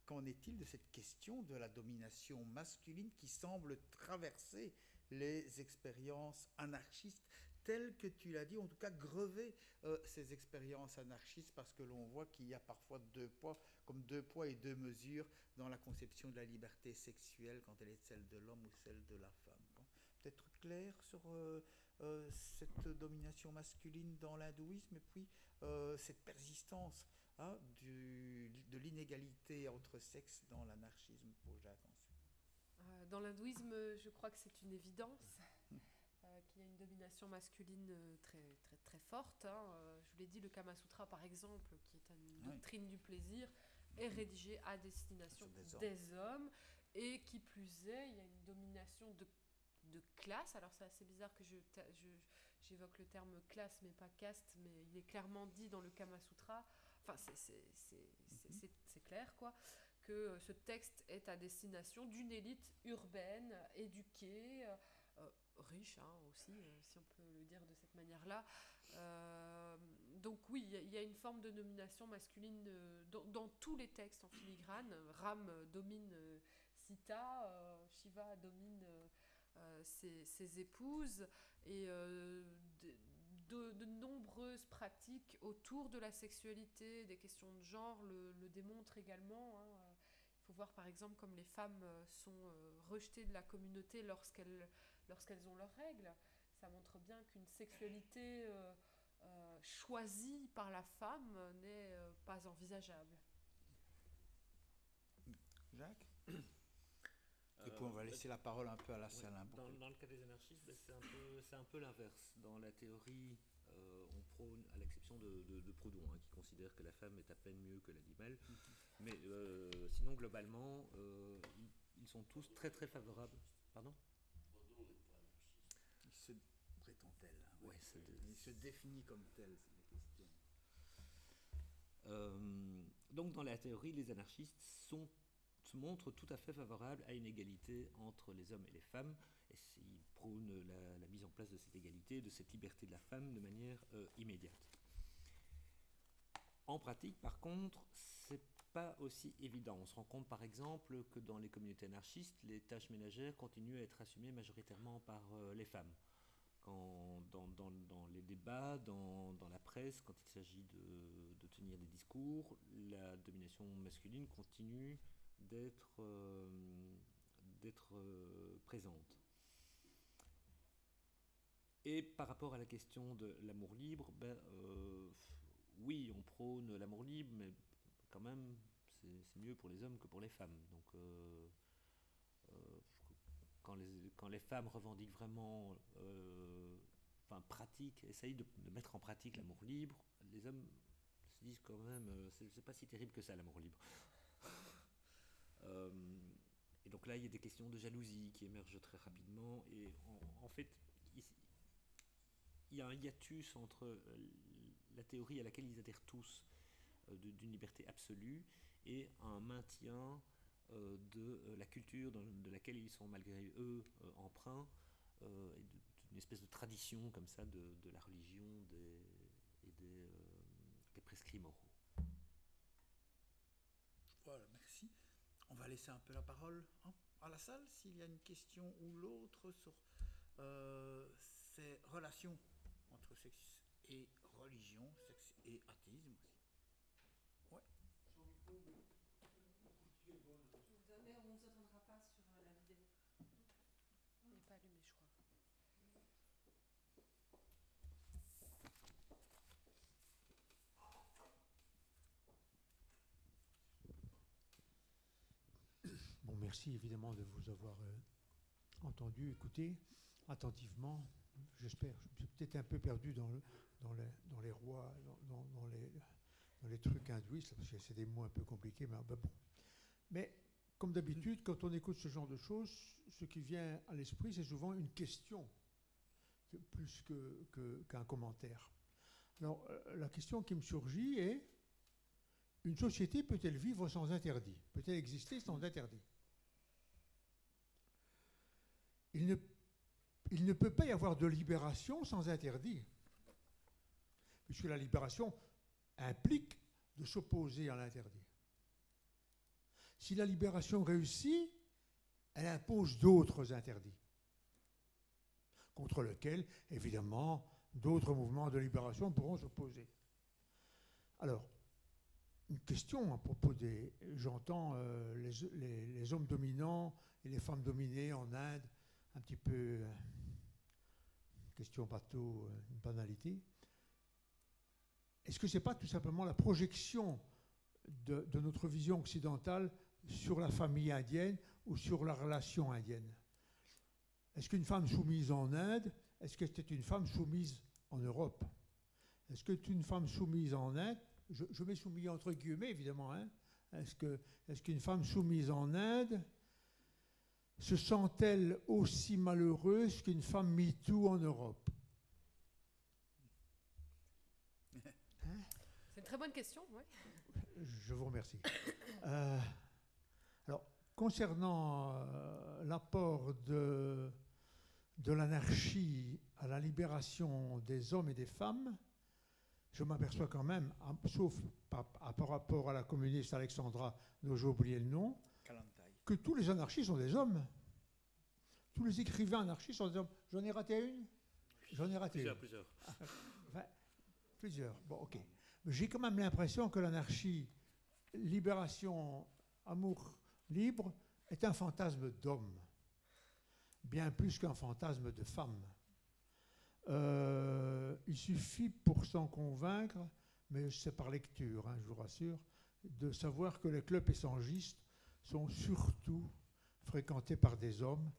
qu'en est-il de cette question de la domination masculine qui semble traverser les expériences anarchistes telles que tu l'as dit, en tout cas grever ces expériences anarchistes, parce que l'on voit qu'il y a parfois deux poids et deux mesures dans la conception de la liberté sexuelle quand elle est celle de l'homme ou celle de la femme. peut-être clair sur cette domination masculine dans l'hindouisme et puis cette persistance de l'inégalité entre sexes dans l'anarchisme pour Jacques ensuite. Dans l'hindouisme, je crois que c'est une évidence. Qu'il y a une domination masculine très, très, très forte. Je vous l'ai dit, le Kama Sutra, par exemple, qui est une doctrine du plaisir, est rédigé à destination des hommes. Et qui plus est, il y a une domination de classe. Alors c'est assez bizarre que j'évoque le terme classe, mais pas caste, mais il est clairement dit dans le Kama Sutra. Enfin, c'est clair, quoi, que ce texte est à destination d'une élite urbaine, éduquée, riche aussi, si on peut le dire de cette manière-là. Donc oui, il y a une forme de domination masculine dans tous les textes en filigrane. Ram domine Sita, Shiva domine ses épouses, et de nombreuses pratiques autour de la sexualité, des questions de genre le démontrent également. Il faut voir par exemple comme les femmes sont rejetées de la communauté lorsqu'elles ont leurs règles. Ça montre bien qu'une sexualité choisie par la femme n'est pas envisageable. Jacques ? Et puis on va laisser la parole un peu à la salle. Dans le cas des anarchistes, c'est un peu l'inverse. Dans la théorie, on prône, à l'exception de Proudhon, qui considère que la femme est à peine mieux que l'animal. Mais sinon, globalement, ils sont tous très très favorables. Pardon ? Proudhon n'est pas anarchiste. Il se prétend tel. Ouais, il se définit comme tel, c'est la question. Donc dans la théorie, les anarchistes se montrent tout à fait favorables à une égalité entre les hommes et les femmes, et ils prônent la mise en place de cette égalité, de cette liberté de la femme de manière immédiate. En pratique, par contre, c'est pas aussi évident. On se rend compte, par exemple, que dans les communautés anarchistes, les tâches ménagères continuent à être assumées majoritairement par les femmes. Dans les débats, dans la presse, quand il s'agit de tenir des discours, la domination masculine continue d'être présente. Et par rapport à la question de l'amour libre, oui, on prône l'amour libre, mais quand même, c'est mieux pour les hommes que pour les femmes. Donc, quand les femmes revendiquent vraiment, essayent de mettre en pratique l'amour libre, les hommes se disent quand même, c'est pas si terrible que ça, l'amour libre. Et donc là, il y a des questions de jalousie qui émergent très rapidement, et en fait, il y a un hiatus entre la théorie à laquelle ils adhèrent tous d'une liberté absolue et un maintien de la culture de laquelle ils sont malgré eux emprunts, et d'une espèce de tradition comme ça de la religion et des prescrits moraux. Voilà, merci. On va laisser un peu la parole à la salle s'il y a une question ou l'autre sur ces relations entre sexe et religion, sexe et athéisme aussi. Ouais. Je vous donner, on ne s'attendra pas sur la vidéo. Il n'est pas allumé, je crois. Bon, merci évidemment de vous avoir entendu, écouté attentivement. J'espère. Je suis peut-être un peu perdu dans les rois, dans les trucs hindouistes, parce que c'est des mots un peu compliqués, mais bon. Mais comme d'habitude, quand on écoute ce genre de choses, ce qui vient à l'esprit, c'est souvent une question, plus qu'un commentaire. Alors, la question qui me surgit est, une société peut-elle vivre sans interdit? Peut-elle exister sans interdit? Il ne peut pas y avoir de libération sans interdit, puisque la libération implique de s'opposer à l'interdit. Si la libération réussit, elle impose d'autres interdits, contre lesquels, évidemment, d'autres mouvements de libération pourront s'opposer. Alors, une question à propos j'entends les hommes dominants et les femmes dominées en Inde un petit peu, question bateau, une banalité. Est-ce que ce n'est pas tout simplement la projection de notre vision occidentale sur la famille indienne ou sur la relation indienne? Est-ce qu'une femme soumise en Inde, est-ce que c'était une femme soumise en Europe? Est-ce que une femme soumise en Inde, je mets soumis entre guillemets évidemment, hein, est-ce qu'une femme soumise en Inde se sent-elle aussi malheureuse qu'une femme MeToo en Europe? C'est une très bonne question, oui. Je vous remercie. Alors, concernant l'apport de l'anarchie à la libération des hommes et des femmes, je m'aperçois quand même, sauf par rapport à la communiste Alexandra, dont j'ai oublié le nom, que tous les anarchistes sont des hommes. Tous les écrivains anarchistes sont des hommes. J'en ai raté une? J'en ai raté Plusieurs. Enfin, plusieurs. Bon, ok. Mais j'ai quand même l'impression que l'anarchie, libération, amour libre, est un fantasme d'homme, bien plus qu'un fantasme de femme. Il suffit pour s'en convaincre, mais c'est par lecture, hein, je vous rassure, de savoir que les clubs échangistes sont surtout fréquentés par des hommes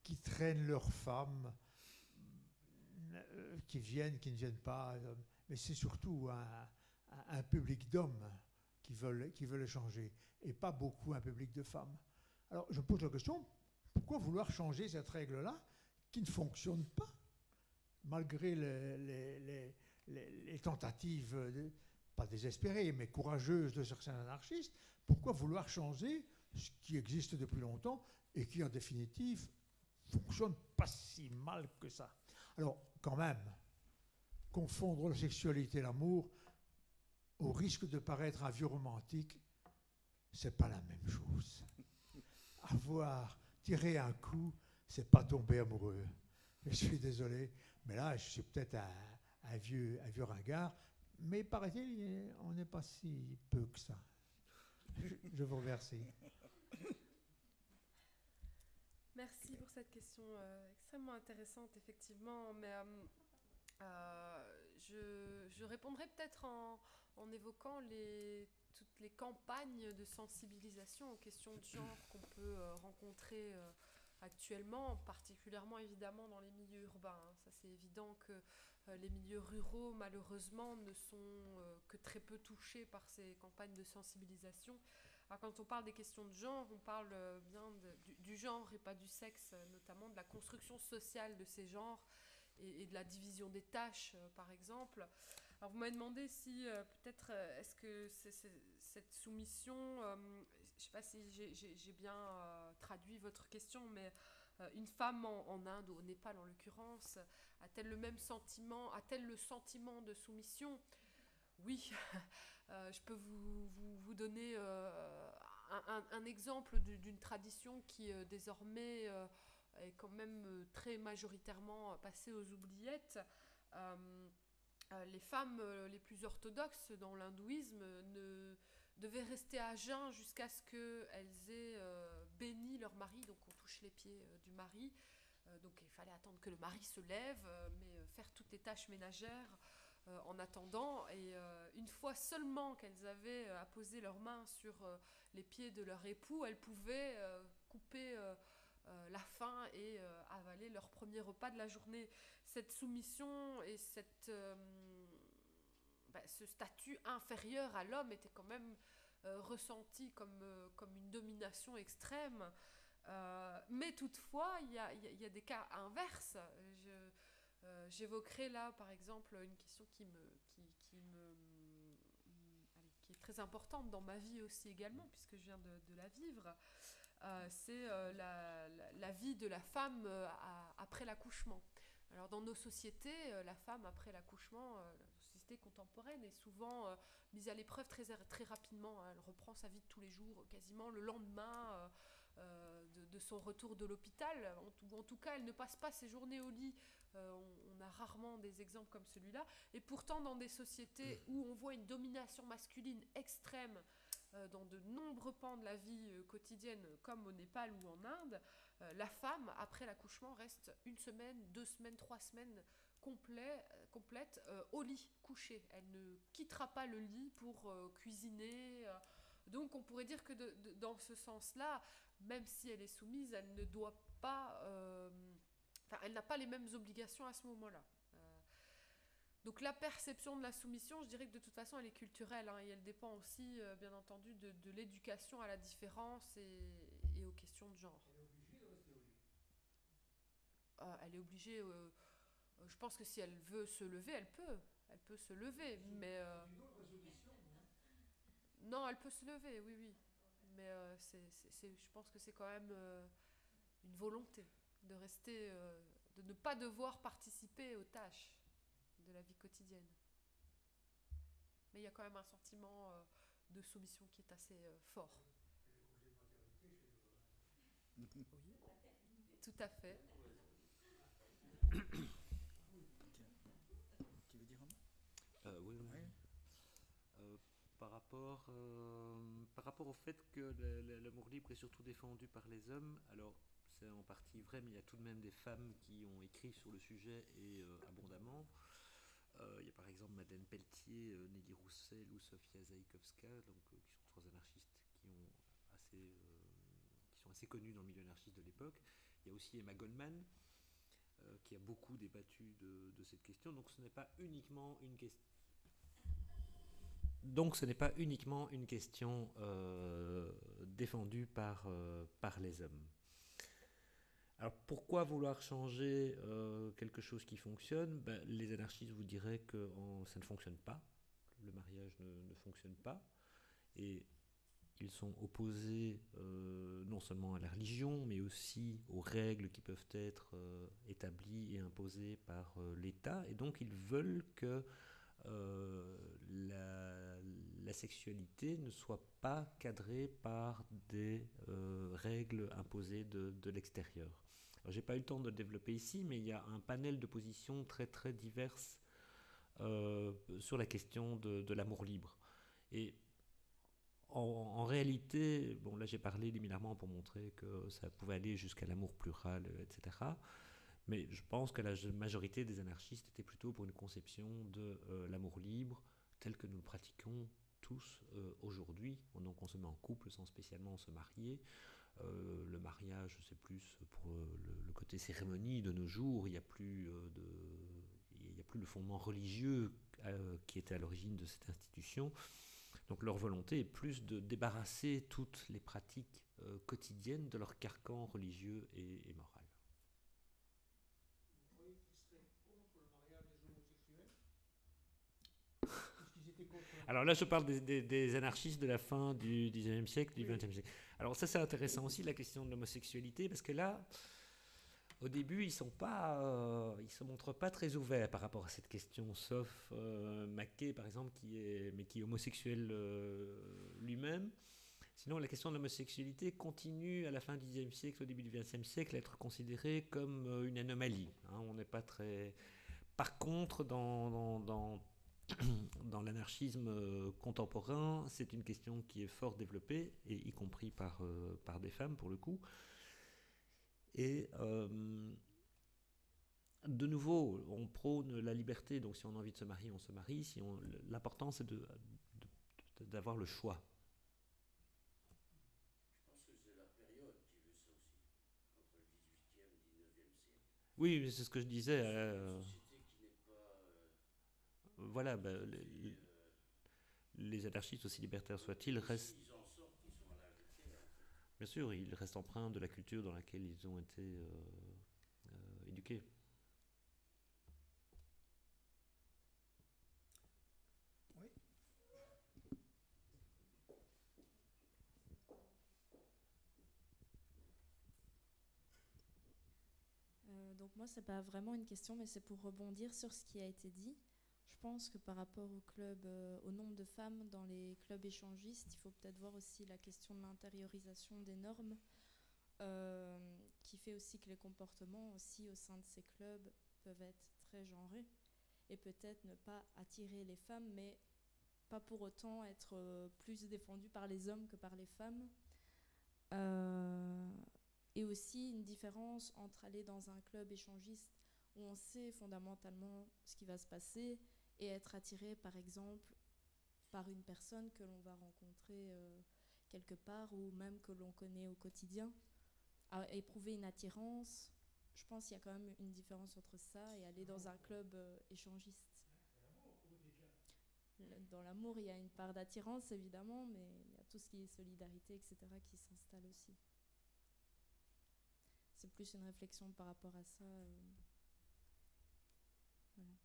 qui traînent leurs femmes, qui viennent, qui ne viennent pas, mais c'est surtout un public d'hommes qui veulent échanger, et pas beaucoup un public de femmes. Alors je pose la question, pourquoi vouloir changer cette règle-là qui ne fonctionne pas, malgré les tentatives, pas désespérées, mais courageuses de certains anarchistes? Pourquoi vouloir changer ce qui existe depuis longtemps et qui, en définitive, fonctionne pas si mal que ça? Alors, quand même, confondre la sexualité et l'amour, au risque de paraître un vieux romantique, c'est pas la même chose. Avoir tiré un coup, c'est pas tomber amoureux. Je suis désolé, mais là, je suis peut-être un vieux ringard, mais paraît-il, on n'est pas si peu que ça. Je vous remercie. Merci pour cette question extrêmement intéressante, effectivement. Mais je répondrai peut-être en évoquant toutes les campagnes de sensibilisation aux questions de genre qu'on peut rencontrer actuellement, particulièrement évidemment dans les milieux urbains. Hein. Ça, c'est évident que les milieux ruraux, malheureusement, ne sont que très peu touchés par ces campagnes de sensibilisation. Alors, quand on parle des questions de genre, on parle bien du genre et pas du sexe, notamment de la construction sociale de ces genres et de la division des tâches, par exemple. Alors, vous m'avez demandé si peut-être est-ce que cette soumission, je ne sais pas si j'ai bien traduit votre question, mais une femme en Inde ou au Népal en l'occurrence, a-t-elle le sentiment de soumission? Oui, je peux vous donner un exemple d'une tradition qui désormais est quand même très majoritairement passée aux oubliettes. Les femmes les plus orthodoxes dans l'hindouisme devaient rester à jeun jusqu'à ce qu'elles aient béni leur mari, donc on touche les pieds du mari. Donc il fallait attendre que le mari se lève, mais faire toutes les tâches ménagères en attendant. Et une fois seulement qu'elles avaient apposé leurs mains sur les pieds de leur époux, elles pouvaient couper la faim et avaler leur premier repas de la journée. Cette soumission et ce statut inférieur à l'homme était quand même ressenti comme une domination extrême. Mais toutefois, il y a des cas inverses. J'évoquerai là, par exemple, une question qui est très importante dans ma vie aussi également, puisque je viens de la vivre. C'est la vie de la femme après l'accouchement. Alors, dans nos sociétés, la femme après l'accouchement, la société contemporaine, est souvent mise à l'épreuve très, très rapidement. Elle reprend sa vie de tous les jours, quasiment le lendemain de son retour de l'hôpital. En tout cas, elle ne passe pas ses journées au lit. On a rarement des exemples comme celui-là. Et pourtant, dans des sociétés où on voit une domination masculine extrême dans de nombreux pans de la vie quotidienne, comme au Népal ou en Inde, La femme, après l'accouchement, reste 1 semaine, 2 semaines, 3 semaines complètes au lit, couchée. Elle ne quittera pas le lit pour cuisiner. Donc on pourrait dire que dans ce sens-là, même si elle est soumise, elle ne doit pas... elle n'a pas les mêmes obligations à ce moment-là. Donc la perception de la soumission, je dirais que de toute façon, elle est culturelle, hein, et elle dépend aussi, bien entendu, de l'éducation à la différence et aux questions de genre. Elle est obligée de rester au lit. Elle est obligée... je pense que si elle veut se lever, elle peut. Elle peut se lever, mais... C'est une autre solution. Hein. Non, elle peut se lever, oui, oui. Mais je pense que c'est quand même une volonté de rester... de ne pas devoir participer aux tâches de la vie quotidienne. Mais il y a quand même un sentiment de soumission qui est assez fort. Et le congé de maternité chez nous. Oui, tout à fait. Tu veux dire un mot? Oui. Par rapport au fait que l'amour libre est surtout défendu par les hommes, alors c'est en partie vrai, mais il y a tout de même des femmes qui ont écrit sur le sujet et abondamment. Il y a par exemple Madeleine Pelletier, Nelly Roussel ou Sofia Zaïkovska, qui sont 3 anarchistes qui sont assez connus dans le milieu anarchiste de l'époque. Il y a aussi Emma Goldman, qui a beaucoup débattu de cette question. Donc ce n'est pas uniquement une question défendue par les hommes. Alors pourquoi vouloir changer quelque chose qui fonctionne? Les anarchistes vous diraient que ça ne fonctionne pas, le mariage ne fonctionne pas, et ils sont opposés non seulement à la religion, mais aussi aux règles qui peuvent être établies et imposées par l'État, et donc ils veulent que la sexualité ne soit pas cadrée par des règles imposées de l'extérieur. Alors, j'ai pas eu le temps de le développer ici, mais il y a un panel de positions très très diverses sur la question de l'amour libre. Et en réalité, bon là j'ai parlé liminairement pour montrer que ça pouvait aller jusqu'à l'amour plural, etc. Mais je pense que la majorité des anarchistes étaient plutôt pour une conception de l'amour libre tel que nous le pratiquons tous aujourd'hui. Donc on se met en couple sans spécialement se marier. Le mariage, c'est plus pour le côté cérémonie de nos jours. Il n'y a plus le fondement religieux qui était à l'origine de cette institution. Donc leur volonté est plus de débarrasser toutes les pratiques quotidiennes de leur carcan religieux et moral. Vous croyez qu'ils seraient contre le mariage des homosexuels? Puisqu'ils étaient contre... Alors là, je parle des anarchistes de la fin du XIXe siècle, du XXe siècle. Alors ça, c'est intéressant aussi, la question de l'homosexualité, parce que là, au début, ils se montrent pas très ouverts par rapport à cette question, sauf Mackay, par exemple, qui est homosexuel lui-même. Sinon, la question de l'homosexualité continue à la fin du XIXe siècle, au début du XXe siècle, à être considérée comme une anomalie. On n'est pas très... Par contre, dans l'anarchisme contemporain, c'est une question qui est fort développée, et y compris par des femmes, pour le coup. Et de nouveau, on prône la liberté, donc si on a envie de se marier, on se marie. L'important, c'est d'avoir le choix. Je pense que c'est la période qui veut ça aussi, entre le 18e et le 19e siècle. Oui, c'est ce que je disais. Une société qui n'est pas... voilà, les anarchistes, aussi libertaires soient-ils, restent... Ils en sortent, ils sont à l'âge de pierre, en fait. Bien sûr, ils restent empreints de la culture dans laquelle ils ont été éduqués. Oui. Donc moi, c'est pas vraiment une question, mais c'est pour rebondir sur ce qui a été dit. Je pense que par rapport au club, au nombre de femmes dans les clubs échangistes, il faut peut-être voir aussi la question de l'intériorisation des normes, qui fait aussi que les comportements aussi au sein de ces clubs peuvent être très genrés et peut-être ne pas attirer les femmes, mais pas pour autant être plus défendus par les hommes que par les femmes. Et aussi une différence entre aller dans un club échangiste où on sait fondamentalement ce qui va se passer et être attiré par exemple par une personne que l'on va rencontrer quelque part ou même que l'on connaît au quotidien, à éprouver une attirance. Je pense qu'il y a quand même une différence entre ça et aller dans un club échangiste. Dans l'amour, il y a une part d'attirance évidemment, mais il y a tout ce qui est solidarité, etc. qui s'installe aussi. C'est plus une réflexion par rapport à ça. Voilà.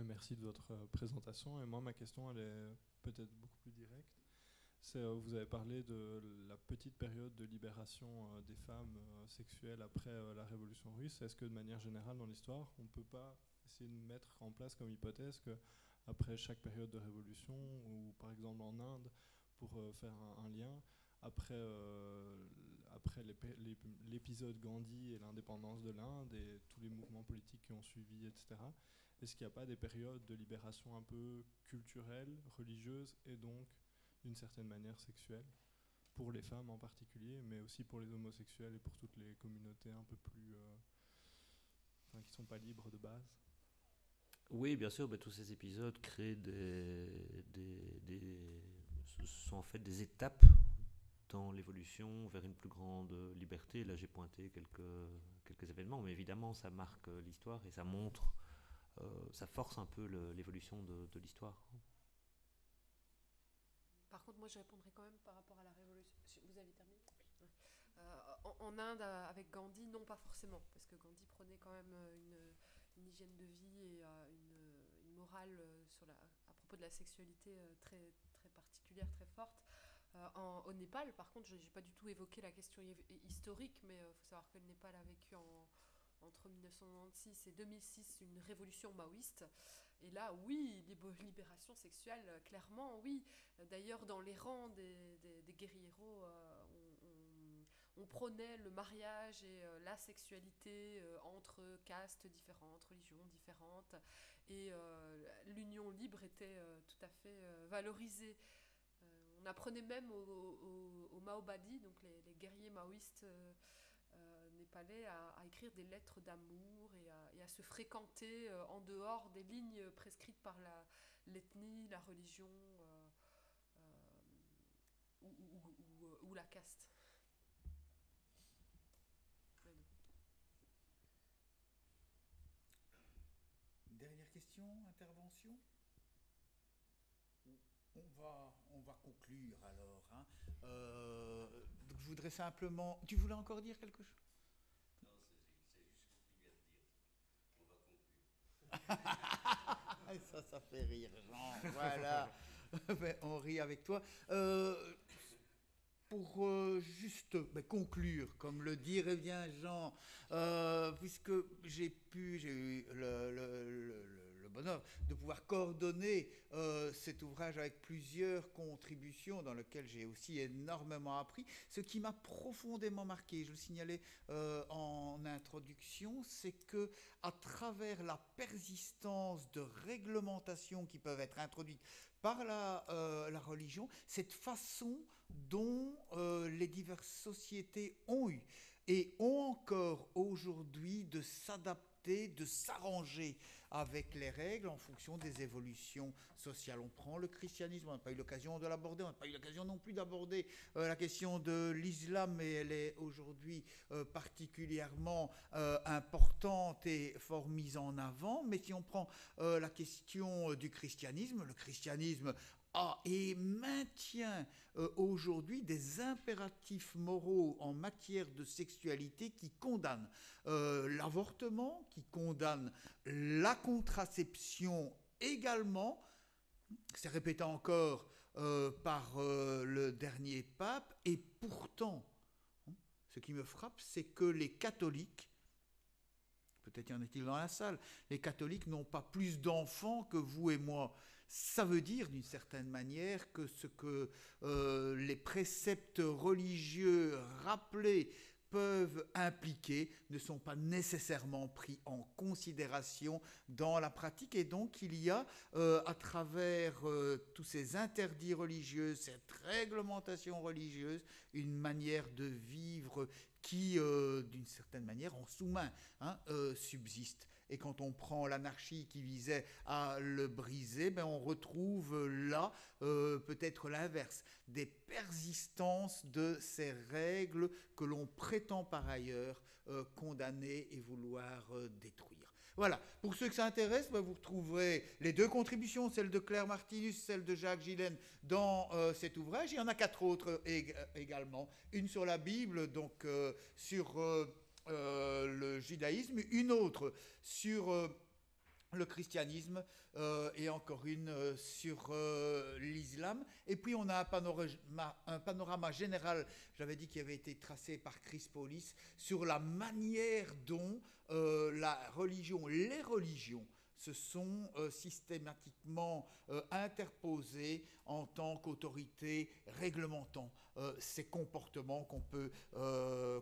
Merci de votre présentation. Et moi, ma question, elle est peut-être beaucoup plus directe. Vous avez parlé de la petite période de libération des femmes sexuelles après la Révolution russe. Est-ce que de manière générale dans l'histoire, on ne peut pas essayer de mettre en place comme hypothèse qu'après chaque période de révolution, ou par exemple en Inde, pour faire un lien, après l'épisode Gandhi et l'indépendance de l'Inde et tous les mouvements politiques qui ont suivi, etc., est-ce qu'il n'y a pas des périodes de libération un peu culturelle, religieuse et donc d'une certaine manière sexuelle, pour les femmes en particulier, mais aussi pour les homosexuels et pour toutes les communautés un peu plus... qui ne sont pas libres de base? Oui, bien sûr, tous ces épisodes créent ce sont en fait des étapes dans l'évolution vers une plus grande liberté. Là, j'ai pointé quelques événements, mais évidemment, ça marque l'histoire et ça montre, ça force un peu l'évolution de l'histoire. Par contre, moi, je répondrais quand même par rapport à la révolution. Vous avez terminé ? En Inde, avec Gandhi, non, pas forcément, parce que Gandhi prenait quand même une hygiène de vie et une morale à propos de la sexualité très, très particulière, très forte. Au Népal, par contre, je n'ai pas du tout évoqué la question historique, mais il faut savoir que le Népal a vécu entre 1996 et 2006 une révolution maoïste. Et là, oui, libération sexuelle, clairement, oui. D'ailleurs, dans les rangs des guérilleros, on prônait le mariage et la sexualité entre castes différentes, religions différentes. Et l'union libre était tout à fait valorisée. On apprenait même aux Maobadi, donc les guerriers maoïstes népalais, à écrire des lettres d'amour et à se fréquenter en dehors des lignes prescrites par l'ethnie, la religion ou la caste. Dernière question, intervention ? On va conclure alors. Donc je voudrais simplement... Tu voulais encore dire quelque chose ? Non, c'est juste ce que tu viens de dire. On va conclure. Ça fait rire, Jean. Voilà. On rit avec toi. Pour juste conclure, comme le dirait bien Jean, puisque j'ai eu le bonheur de pouvoir coordonner cet ouvrage avec plusieurs contributions dans lesquelles j'ai aussi énormément appris. Ce qui m'a profondément marqué, je le signalais en introduction, c'est que à travers la persistance de réglementations qui peuvent être introduites par la religion, cette façon dont les diverses sociétés ont eu et ont encore aujourd'hui de s'adapter, de s'arranger avec les règles en fonction des évolutions sociales. On prend le christianisme, on n'a pas eu l'occasion de l'aborder, on n'a pas eu l'occasion non plus d'aborder la question de l'islam, mais elle est aujourd'hui particulièrement importante et fort mise en avant. Mais si on prend la question du christianisme, le christianisme et maintient aujourd'hui des impératifs moraux en matière de sexualité qui condamnent l'avortement, qui condamnent la contraception également. C'est répété encore par le dernier pape. Et pourtant, ce qui me frappe, c'est que les catholiques, peut-être y en a-t-il dans la salle, les catholiques n'ont pas plus d'enfants que vous et moi. Ça veut dire d'une certaine manière que ce que les préceptes religieux rappelés peuvent impliquer ne sont pas nécessairement pris en considération dans la pratique. Et donc, il y a, à travers tous ces interdits religieux, cette réglementation religieuse, une manière de vivre qui, d'une certaine manière, en sous-main, subsiste. Et quand on prend l'anarchie qui visait à le briser, ben on retrouve là peut-être l'inverse, des persistances de ces règles que l'on prétend par ailleurs condamner et vouloir détruire. Voilà, pour ceux que ça intéresse, ben vous retrouverez les 2 contributions, celle de Claire Martinus, celle de Jacques Gillen, dans cet ouvrage. Il y en a 4 autres également. Une sur la Bible, donc sur le judaïsme, une autre sur le christianisme et encore une sur l'islam. Et puis on a un panorama général, j'avais dit, qui avait été tracé par Chris Paulis, sur la manière dont la religion, les religions, se sont systématiquement interposées en tant qu'autorité réglementant ces comportements qu'on peut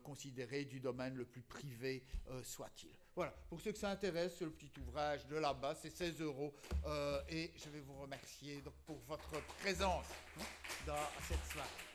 considérer du domaine le plus privé soit-il. Voilà, pour ceux que ça intéresse, le petit ouvrage de là-bas, c'est 16 € et je vais vous remercier donc pour votre présence dans cette soirée.